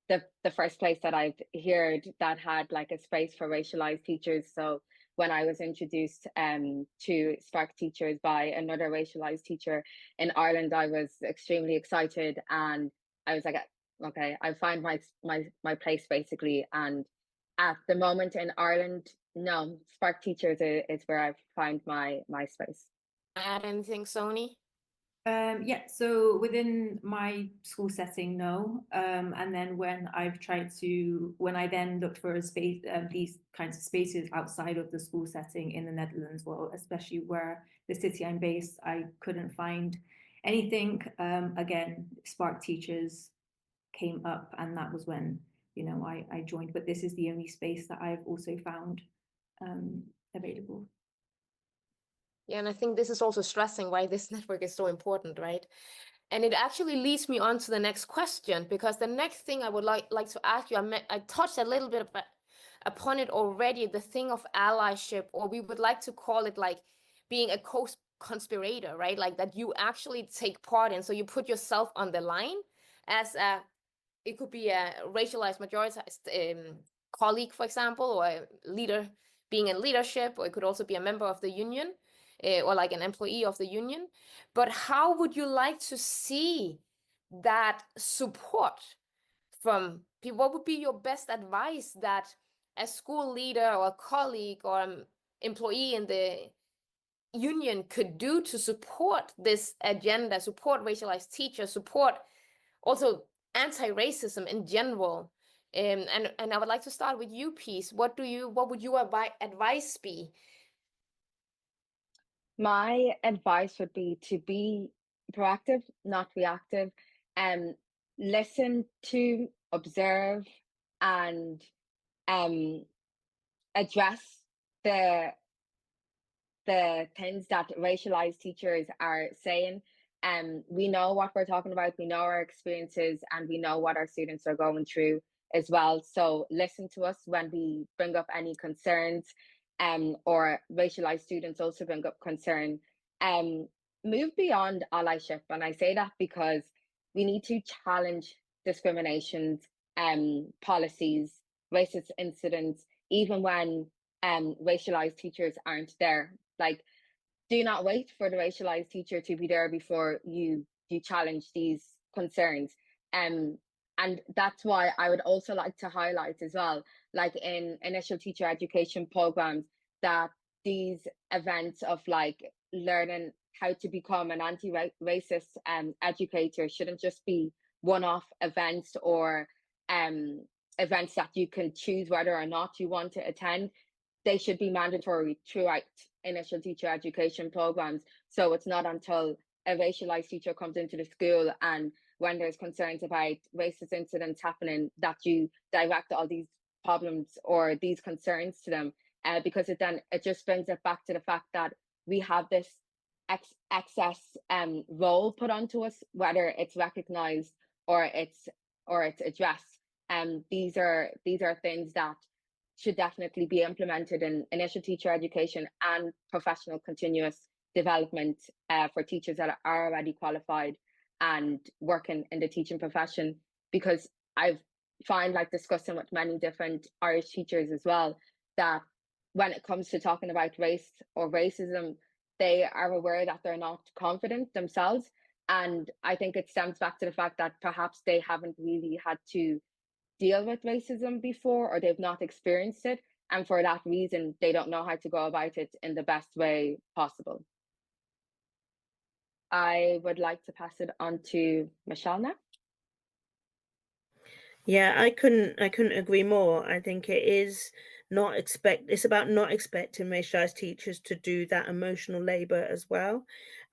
the first place that I've heard that had like a space for racialized teachers. So when I was introduced to Spark Teachers by another racialized teacher in Ireland, I was extremely excited, and I was like, okay, I find my place basically. And at the moment in Ireland, no, Spark Teachers is where I find my space. Add anything, Sony? Yeah, so within my school setting, no. And then when I then looked for a space, these kinds of spaces outside of the school setting in the Netherlands, well, especially where the city I'm based, I couldn't find anything. Again, Spark Teachers came up, and that was when, I joined. But this is the only space that I've also found available. Yeah, and I think this is also stressing why this network is so important, right? And it actually leads me on to the next question, because the next thing I would like to ask you, I touched a little bit upon it already, the thing of allyship, or we would like to call it like being a co-conspirator, right? Like that you actually take part in, so you put yourself on the line as it could be a racialized majoritized colleague, for example, or a leader being in leadership, or it could also be a member of the union. Or like an employee of the union. But how would you like to see that support from people? What would be your best advice that a school leader or a colleague or an employee in the union could do to support this agenda, support racialized teachers, support also anti-racism in general? And I would like to start with you, Peace. What would your advice be? My advice would be to be proactive, not reactive, and listen to, observe, and address the things that racialized teachers are saying. We know what we're talking about, we know our experiences, and we know what our students are going through as well. So listen to us when we bring up any concerns, or racialized students also bring up concern. Move beyond allyship, and I say that because we need to challenge discriminations, policies, racist incidents, even when racialized teachers aren't there. Like, do not wait for the racialized teacher to be there before you challenge these concerns. And that's why I would also like to highlight as well, like in initial teacher education programs, that these events of like learning how to become an anti-racist educator shouldn't just be one-off events, or events that you can choose whether or not you want to attend. They should be mandatory throughout initial teacher education programs. So it's not until a racialized teacher comes into the school and when there's concerns about racist incidents happening that you direct all these problems or these concerns to them, because it just brings it back to the fact that we have this excess role put onto us, whether it's recognized or it's addressed. These are things that should definitely be implemented in initial teacher education and professional continuous development, for teachers that are already qualified and working in the teaching profession. Because I've find, like, discussing with many different Irish teachers as well, that when it comes to talking about race or racism, they are aware that they're not confident themselves. And I think it stems back to the fact that perhaps they haven't really had to deal with racism before, or they've not experienced it. And for that reason, they don't know how to go about it in the best way possible. I would like to pass it on to Michelle now. Yeah, I couldn't agree more. I think it's about not expecting racialized teachers to do that emotional labor as well.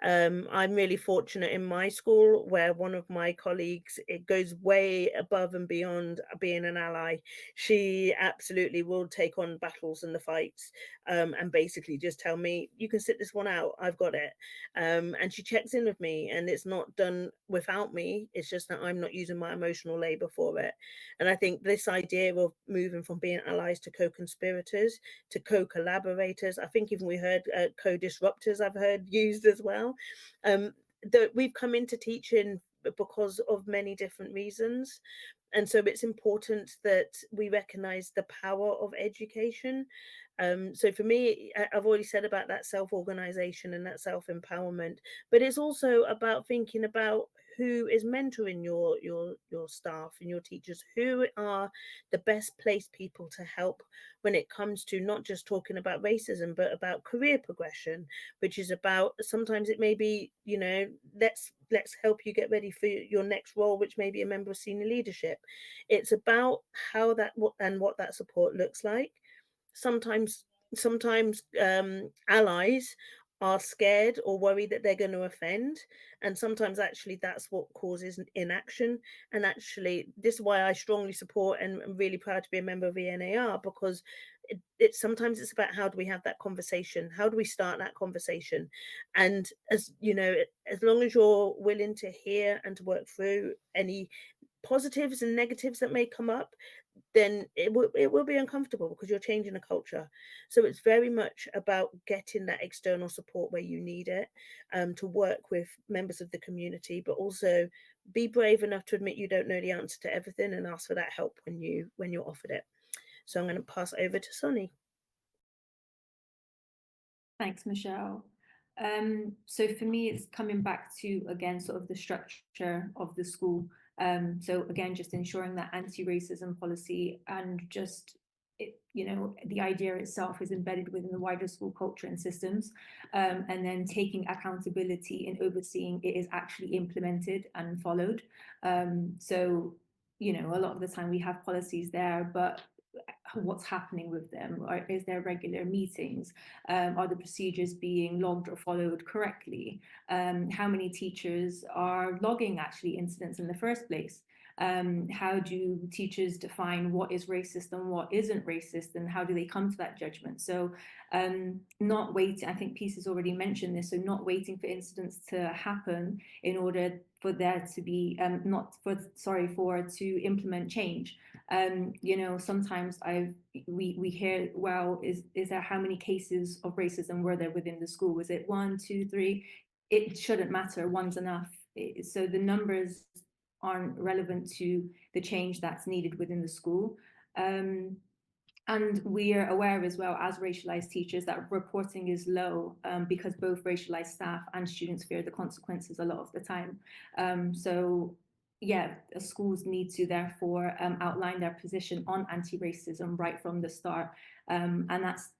I'm really fortunate in my school where one of my colleagues, it goes way above and beyond being an ally. She absolutely will take on battles and the fights, and basically just tell me, you can sit this one out, I've got it. And she checks in with me, and it's not done without me. It's just that I'm not using my emotional labor for it. And I think this idea of moving from being allies to co-conspirators to co-collaborators, I think even we heard co-disruptors, I've heard used as well, that we've come into teaching because of many different reasons. And so it's important that we recognize the power of education. So for me, I've already said about that self-organization and that self-empowerment, but it's also about thinking about who is mentoring your staff and your teachers, who are the best placed people to help when it comes to not just talking about racism, but about career progression, which is about, sometimes it may be, let's help you get ready for your next role, which may be a member of senior leadership. It's about how what that support looks like. Sometimes allies are scared or worried that they're going to offend, and sometimes actually that's what causes inaction. And actually, this is why I strongly support and I'm really proud to be a member of ENAR, because it's sometimes it's about, how do we have that conversation, how do we start that conversation? And as you know, as long as you're willing to hear and to work through any positives and negatives that may come up, then it will be uncomfortable because you're changing a culture. So it's very much about getting that external support where you need it, to work with members of the community, but also be brave enough to admit you don't know the answer to everything and ask for that help when you're offered it. So I'm going to pass over to Sonny. Thanks, Michelle. So for me, it's coming back to, again, sort of the structure of the school. So again, just ensuring that anti-racism policy and just the idea itself is embedded within the wider school culture and systems, and then taking accountability and overseeing it is actually implemented and followed. So a lot of the time we have policies there, but what's happening with them? Or is there regular meetings? Are the procedures being logged or followed correctly? How many teachers are logging actually incidents in the first place? How do teachers define what is racist and what isn't racist, and how do they come to that judgment? So not waiting, I think Peace has already mentioned this, so not waiting for incidents to happen in order for there to be to implement change. You know, sometimes we hear, well, is there, how many cases of racism were there within the school? Was it 1, 2, 3? It shouldn't matter, one's enough. So the numbers aren't relevant to the change that's needed within the school. And we are aware as well, as racialized teachers, that reporting is low because both racialized staff and students fear the consequences a lot of the time. So yeah, schools need to therefore outline their position on anti-racism right from the start. And that's,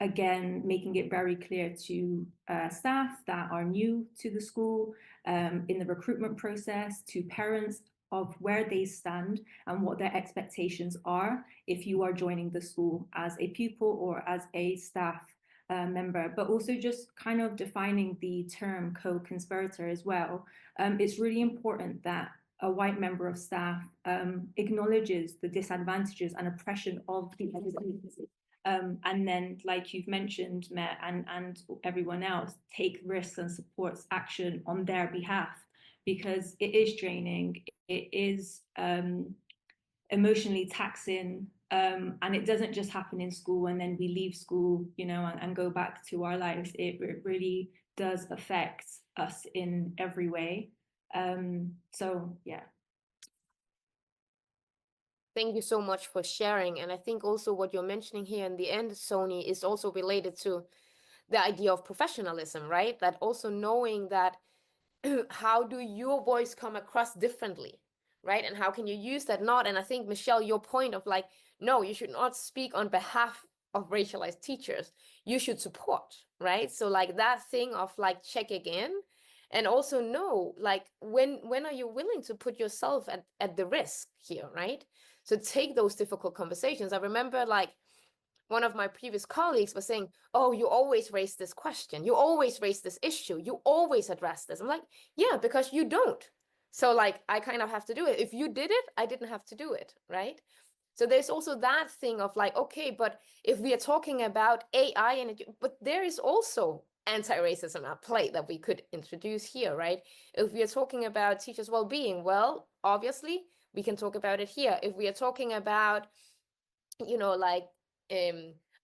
again, making it very clear to staff that are new to the school, in the recruitment process, to parents, of where they stand and what their expectations are if you are joining the school as a pupil or as a staff member, but also just kind of defining the term co-conspirator as well. It's really important that a white member of staff acknowledges the disadvantages and oppression of the and then, like you've mentioned, Matt, and everyone else, take risks and supports action on their behalf, because it is draining, it is emotionally taxing, and it doesn't just happen in school and then we leave school, you know, and go back to our lives. It really does affect us in every way. So yeah. Thank you so much for sharing. And I think also what you're mentioning here in the end, Sony, is also related to the idea of professionalism, right? That also knowing that how do your voice come across differently, right? And how can you use that not? And I think, Michelle, your point of like, no, you should not speak on behalf of racialized teachers. You should support, right? So like that thing of like checking in, and also know like when are you willing to put yourself at the risk here, right? So take those difficult conversations. I remember like one of my previous colleagues was saying, oh, you always raise this question. You always raise this issue. You always address this. I'm like, yeah, because you don't. So like, I kind of have to do it. If you did it, I didn't have to do it, right? So there's also that thing of like, okay, but if we are talking about AI, but there is also anti-racism at play that we could introduce here, right? If we are talking about teachers' well-being, well, obviously, we can talk about it here. If we are talking about, you know, like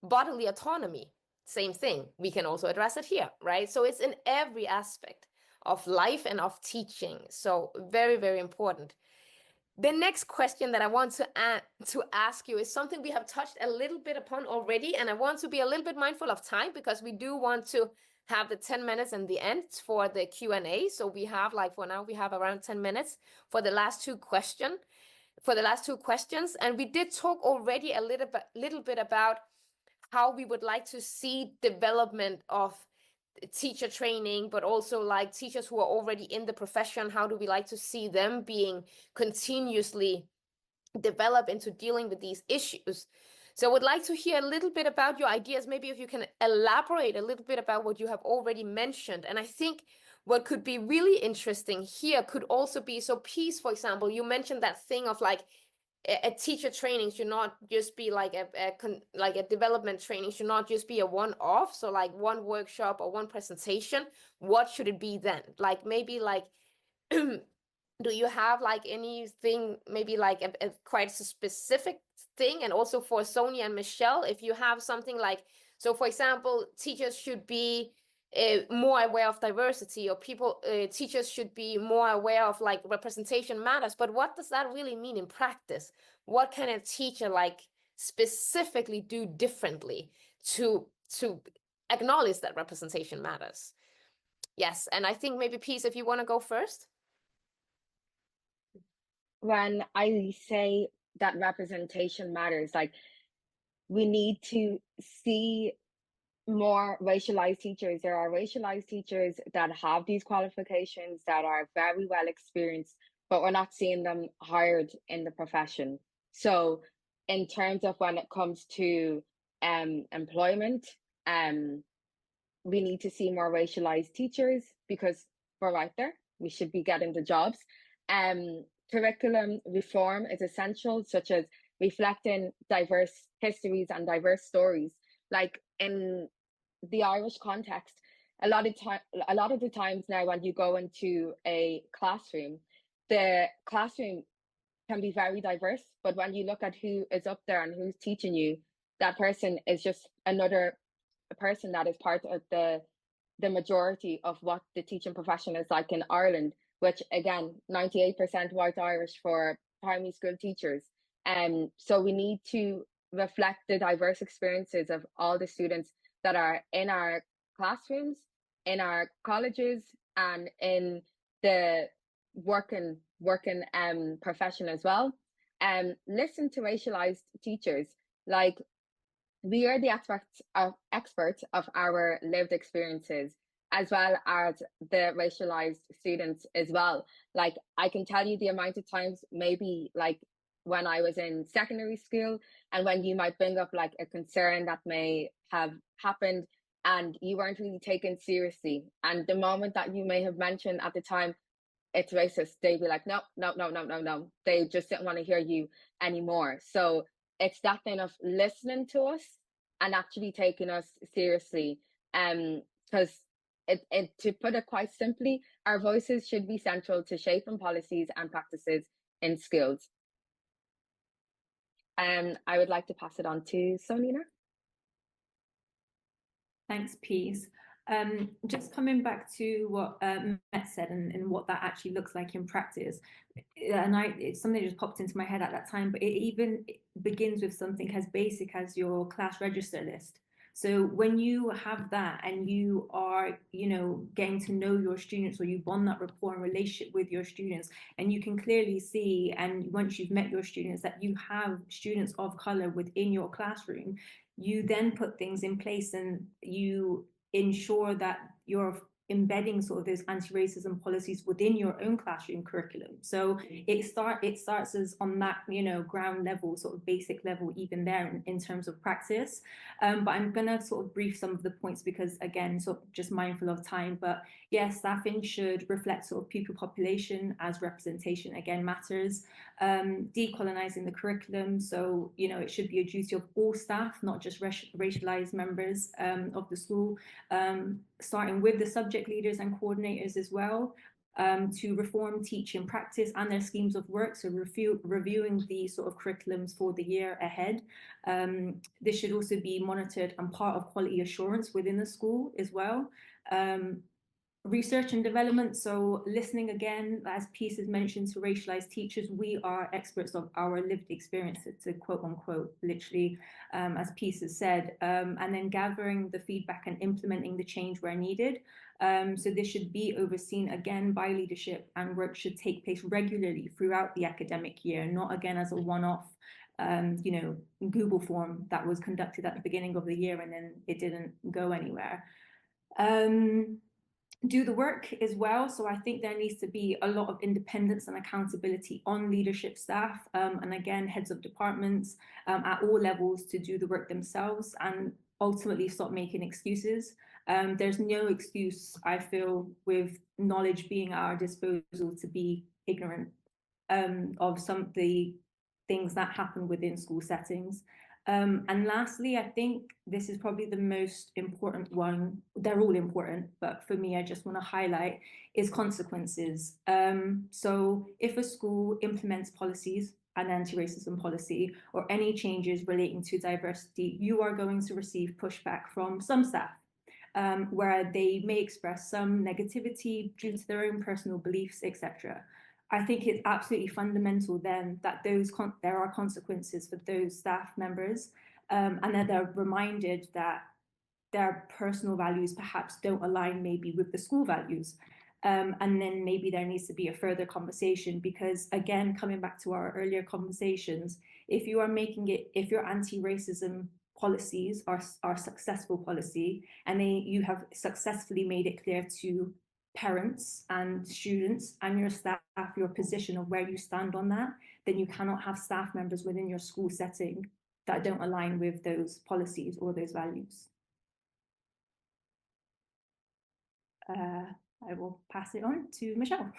bodily autonomy, same thing, we can also address it here, right? So it's in every aspect of life and of teaching. So very, very important. The next question that I want to ask you is something we have touched a little bit upon already, and I want to be a little bit mindful of time because we do want to have the 10 minutes in the end for the Q&A. So we have, like, for now, we have around 10 minutes for the last two questions. And we did talk already a little bit about how we would like to see development of teacher training, but also like teachers who are already in the profession. How do we like to see them being continuously developed into dealing with these issues? So I would like to hear a little bit about your ideas. Maybe if you can elaborate a little bit about what you have already mentioned. And I think what could be really interesting here could also be, so Peace, for example, you mentioned that thing of like a teacher training should not just be like a development training should not just be a one-off. So like one workshop or one presentation, what should it be then? Like maybe like, do you have like anything, maybe like a quite specific thing? And also for Sonia and Michelle, if you have something like, so for example, teachers should be more aware of diversity, or teachers should be more aware of like representation matters. But what does that really mean in practice? What can a teacher like specifically do differently to acknowledge that representation matters? Yes, and I think maybe Peace, if you want to go first. When I say that representation matters, like we need to see more racialized teachers. There are racialized teachers that have these qualifications, that are very well experienced, but we're not seeing them hired in the profession. So in terms of when it comes to employment, we need to see more racialized teachers because we're right there. We should be getting the jobs. curriculum reform is essential, such as reflecting diverse histories and diverse stories. Like in the Irish context, a lot of the times now when you go into a classroom, the classroom can be very diverse, but when you look at who is up there and who's teaching you, that person is just another person that is part of the majority of what the teaching profession is like in Ireland, which again, 98% white Irish for primary school teachers. So we need to reflect the diverse experiences of all the students that are in our classrooms, in our colleges, and in the working profession as well. Listen to racialized teachers. Like, we are the experts of our lived experiences, as well as the racialized students as well. Like, I can tell you the amount of times, maybe like when I was in secondary school, and when you might bring up like a concern that may have happened and you weren't really taken seriously. And the moment that you may have mentioned at the time, it's racist, they'd be like, no, no, no, no, no, no. They just didn't want to hear you anymore. So it's that thing of listening to us and actually taking us seriously. Because to put it quite simply, our voices should be central to shaping policies and practices in schools. I would like to pass it on to Sonina. Thanks, Peace. Just coming back to what Met said and what that actually looks like in practice, and it's something that just popped into my head at that time, but it even begins with something as basic as your class register list. So when you have that and you are, getting to know your students, or you bond that rapport and relationship with your students, and you can clearly see, and once you've met your students, that you have students of color within your classroom, you then put things in place and you ensure that you're embedding sort of those anti-racism policies within your own classroom curriculum. So it starts as on that ground level, sort of basic level, even there in terms of practice. But I'm gonna sort of brief some of the points because, again, sort of just mindful of time. But yes, staffing should reflect sort of pupil population, as representation again matters. Decolonizing the curriculum, so it should be a duty of all staff, not just racialized members of the school, starting with the subject leaders and coordinators as well, to reform teaching practice and their schemes of work, so reviewing the sort of curriculums for the year ahead. This should also be monitored and part of quality assurance within the school as well. Research and development, so listening again, as Peace has mentioned, to racialized teachers. We are experts of our lived experience, to quote unquote, literally, as Peace has said, and then gathering the feedback and implementing the change where needed. So this should be overseen again by leadership, and work should take place regularly throughout the academic year, not again as a one-off Google form that was conducted at the beginning of the year and then it didn't go anywhere. Do the work as well. So I think there needs to be a lot of independence and accountability on leadership staff, and again, heads of departments at all levels, to do the work themselves and ultimately stop making excuses. There's no excuse, I feel, with knowledge being at our disposal, to be ignorant of some of the things that happen within school settings. And lastly, I think this is probably the most important one. They're all important, but for me, I just want to highlight is consequences. So if a school implements policies, an anti-racism policy, or any changes relating to diversity, you are going to receive pushback from some staff, where they may express some negativity due to their own personal beliefs, etc. I think it's absolutely fundamental then that there are consequences for those staff members, and that they're reminded that their personal values perhaps don't align maybe with the school values. And then maybe there needs to be a further conversation, because again, coming back to our earlier conversations, if your anti-racism policies are successful policy, and you have successfully made it clear to parents and students and your staff your position of where you stand on that, then you cannot have staff members within your school setting that don't align with those policies or those values. I will pass it on to Michelle.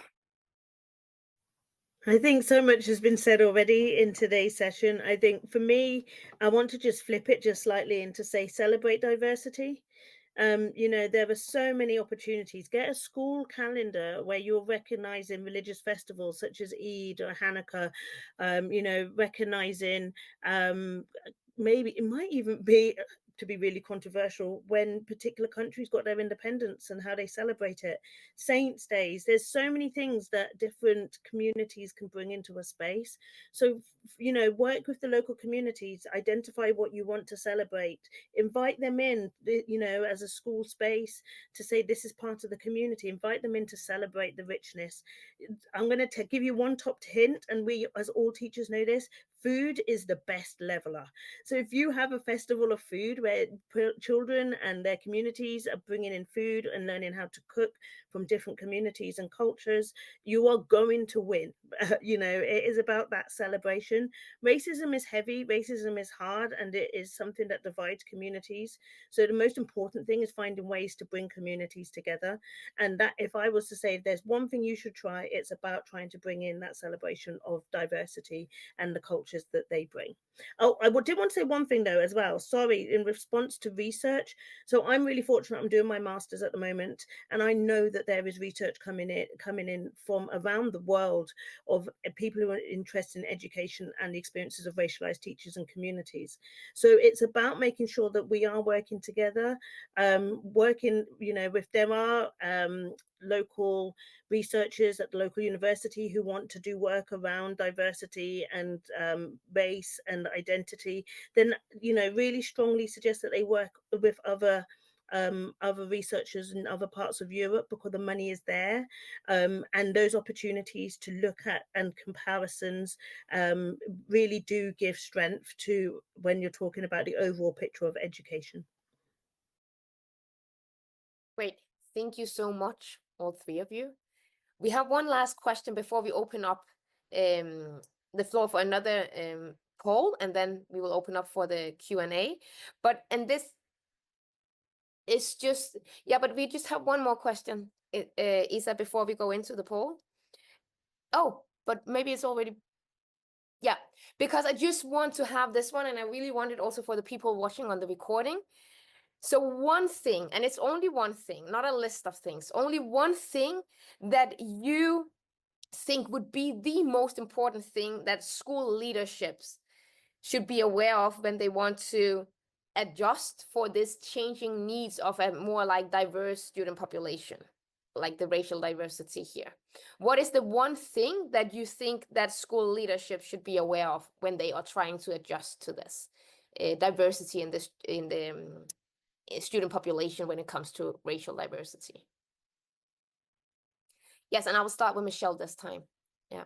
I think so much has been said already in today's session. I think for me, I want to just flip it just slightly and to say celebrate diversity. You know, there are so many opportunities. Get a school calendar where you're recognizing religious festivals such as Eid or Hanukkah, you know, recognizing maybe it might even be to be really controversial when particular countries got their independence and how they celebrate it. Saints days, there's so many things that different communities can bring into a space. So you know, work with the local communities, identify what you want to celebrate, invite them in, you know, as a school space to say this is part of the community, invite them in to celebrate the richness. I'm going to give you one top hint, and we as all teachers know this: food is the best leveler. So if you have a festival of food where children and their communities are bringing in food and learning how to cook from different communities and cultures, you are going to win. You know, it is about that celebration. Racism is heavy, racism is hard, and it is something that divides communities. So the most important thing is finding ways to bring communities together. And that, if I was to say if there's one thing you should try, it's about trying to bring in that celebration of diversity and the cultures that they bring. Oh, I did want to say one thing though as well. Sorry, in response to research. So I'm really fortunate. I'm doing my master's at the moment, and I know that there is research coming in from around the world of people who are interested in education and the experiences of racialized teachers and communities. So it's about making sure that we are working together, working, you know, if there are local researchers at the local university who want to do work around diversity and race and identity, then, you know, really strongly suggest that they work with other researchers in other parts of Europe, because the money is there, and those opportunities to look at and comparisons really do give strength to when you're talking about the overall picture of education. Great. Thank you so much, all three of you. We have one last question before we open up the floor for another poll, and then we will open up for the Q&A. And this is just, yeah, but we just have one more question, Isa, before we go into the poll. Oh, but maybe it's already, yeah, because I just want to have this one, and I really want it also for the people watching on the recording. So one thing, and it's only one thing, not a list of things, only one thing that you think would be the most important thing that school leaderships should be aware of when they want to adjust for this changing needs of a more like diverse student population, like the racial diversity here. What is the one thing that you think that school leadership should be aware of when they are trying to adjust to this diversity in the student population when it comes to racial diversity? Yes, and I will start with Michelle this time. Yeah.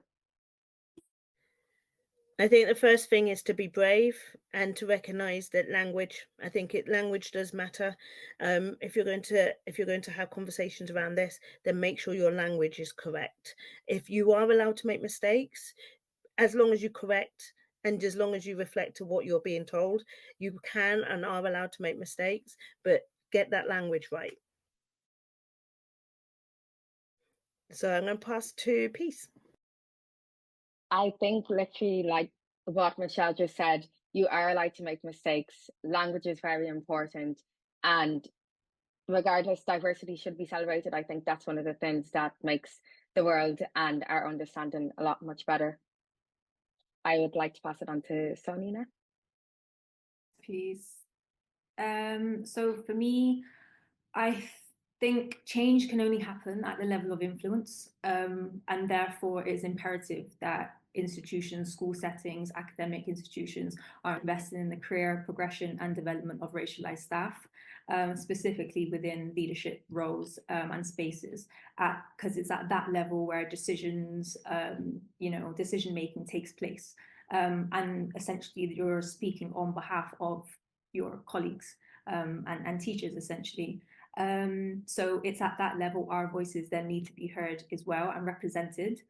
I think the first thing is to be brave and to recognize that language. I think language does matter. If you're going to have conversations around this, then make sure your language is correct. If you are allowed to make mistakes, as long as you correct and as long as you reflect to what you're being told, you can and are allowed to make mistakes, but get that language right. So I'm going to pass to Peace. I think literally like what Michelle just said, you are allowed to make mistakes. Language is very important. And regardless, diversity should be celebrated. I think that's one of the things that makes the world and our understanding a lot much better. I would like to pass it on to Sonia now. Please. So for me, I think change can only happen at the level of influence, and therefore it's imperative that institutions, school settings, academic institutions are investing in the career progression and development of racialized staff, specifically within leadership roles and spaces, because it's at that level where decisions, decision making takes place, and essentially you're speaking on behalf of your colleagues and teachers essentially. So it's at that level our voices then need to be heard as well and represented.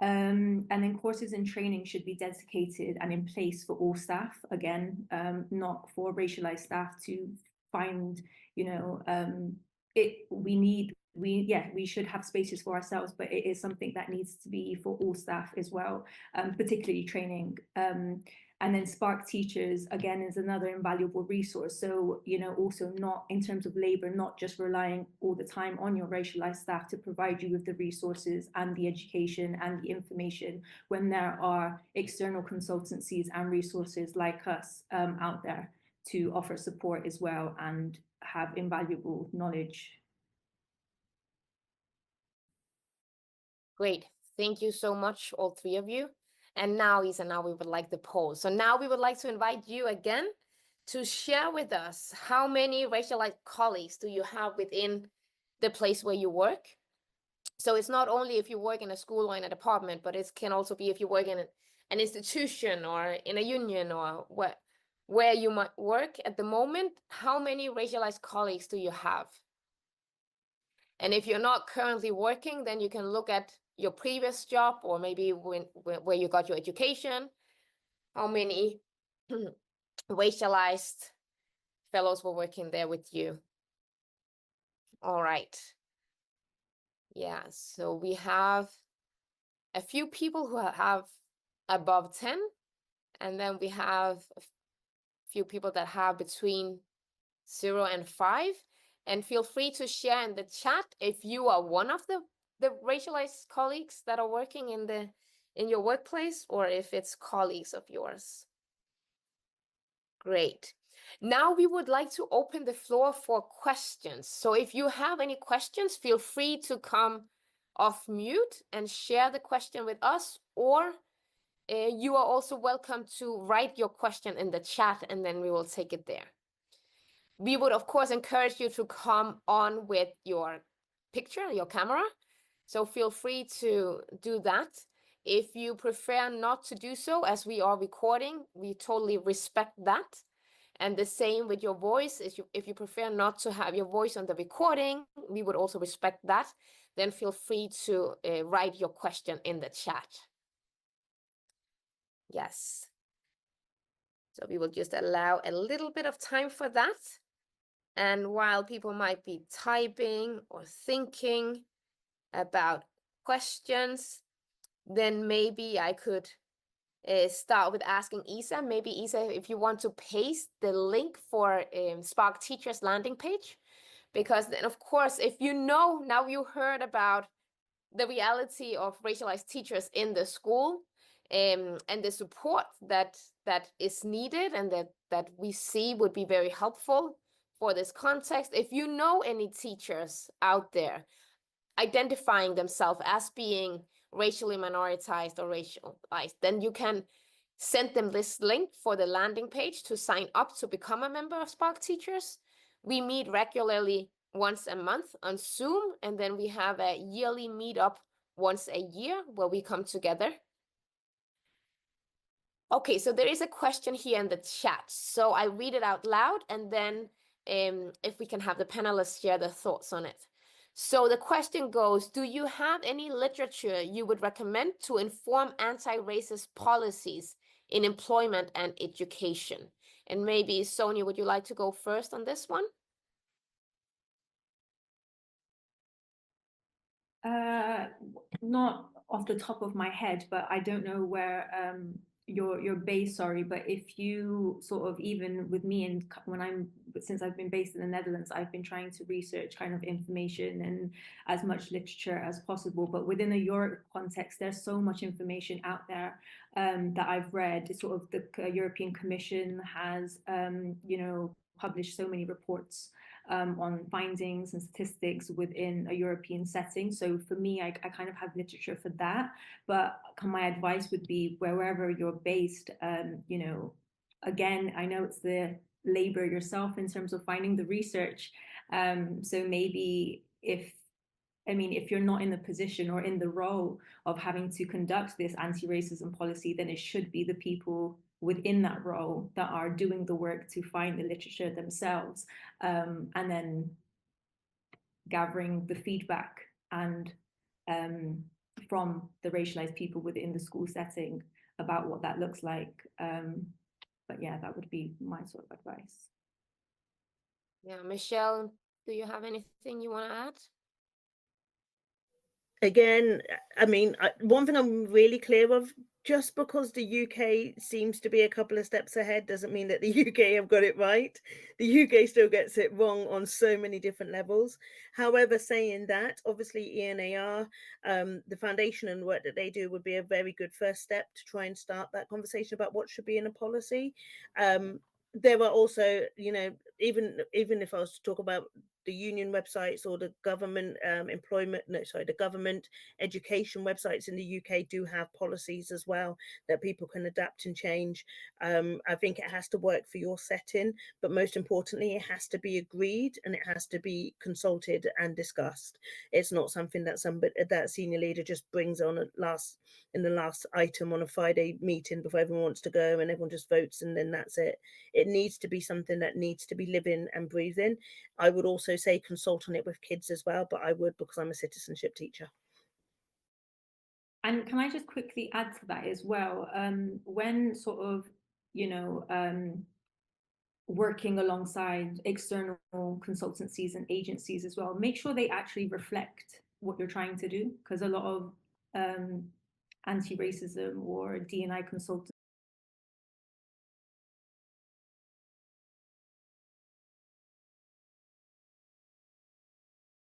And then courses and training should be dedicated and in place for all staff, again, not for racialized staff to find, we need we should have spaces for ourselves, but it is something that needs to be for all staff as well, particularly training. And then Spark Teachers, again, is another invaluable resource. So, you know, also not in terms of labor, not just relying all the time on your racialized staff to provide you with the resources and the education and the information, when there are external consultancies and resources like us out there to offer support as well and have invaluable knowledge. Great. Thank you so much, all three of you. And now, Isa, now we would like the poll. So now we would like to invite you again to share with us how many racialized colleagues do you have within the place where you work. So it's not only if you work in a school or in a department, but it can also be if you work in an institution or in a union or where you might work at the moment. How many racialized colleagues do you have? And if you're not currently working, then you can look at your previous job or maybe where you got your education. How many racialized fellows were working there with you? All right. Yeah, so we have a few people who have above 10, and then we have a few people that have between 0 and 5. And feel free to share in the chat if you are one of the racialized colleagues that are working in your workplace, or if it's colleagues of yours. Great. Now we would like to open the floor for questions. So if you have any questions, feel free to come off mute and share the question with us, or you are also welcome to write your question in the chat and then we will take it there. We would, of course, encourage you to come on with your picture, your camera. So feel free to do that. If you prefer not to do so, as we are recording, we totally respect that. And the same with your voice. If you prefer not to have your voice on the recording, we would also respect that. Then feel free to write your question in the chat. Yes. So we will just allow a little bit of time for that. And while people might be typing or thinking about questions, then maybe I could start with asking Isa. Maybe Isa, if you want to paste the link for Spark Teachers landing page, because then of course, if you know, now you heard about the reality of racialized teachers in the school and the support that is needed and that we see would be very helpful for this context. If you know any teachers out there identifying themselves as being racially minoritized or racialized, then you can send them this link for the landing page to sign up to become a member of Spark Teachers. We meet regularly once a month on Zoom, and then we have a yearly meetup once a year where we come together. Okay, so there is a question here in the chat. So I read it out loud, and then if we can have the panelists share their thoughts on it. So the question goes, do you have any literature you would recommend to inform anti-racist policies in employment and education? And maybe Sonia, would you like to go first on this one? Not off the top of my head, but I don't know where you're based, sorry, but if you sort of, even with me, and since I've been based in the Netherlands, I've been trying to research kind of information and as much literature as possible. But within a Europe context, there's so much information out there that I've read. Sort of the European Commission has, you know, published so many reports on findings and statistics within a European setting. So for me, I kind of have literature for that. But my advice would be wherever you're based, you know, again, I know it's the labor yourself in terms of finding the research. So maybe if you're not in the position or in the role of having to conduct this anti-racism policy, then it should be the people within that role that are doing the work to find the literature themselves, and then gathering the feedback and from the racialized people within the school setting about what that looks like. But yeah, that would be my sort of advice. Yeah, Michelle, do you have anything you want to add? Again, I mean, one thing I'm really clear of, just because the UK seems to be a couple of steps ahead doesn't mean that the UK have got it right. The UK still gets it wrong on so many different levels. However, saying that, obviously ENAR, the foundation and work that they do would be a very good first step to try and start that conversation about what should be in a policy. There are also, you know, even if I was to talk about the union websites or the government the government education websites in the UK do have policies as well that people can adapt and change. I think it has to work for your setting, but most importantly, it has to be agreed and it has to be consulted and discussed. It's not something that that senior leader just brings on in the last item on a Friday meeting before everyone wants to go and everyone just votes and then that's it. It needs to be something that needs to be living and breathing. I would also say consult on it with kids as well, but I would because I'm a citizenship teacher. And can I just quickly add to that as well? When sort of, you know, working alongside external consultancies and agencies as well, make sure they actually reflect what you're trying to do, because a lot of anti-racism or D&I consultants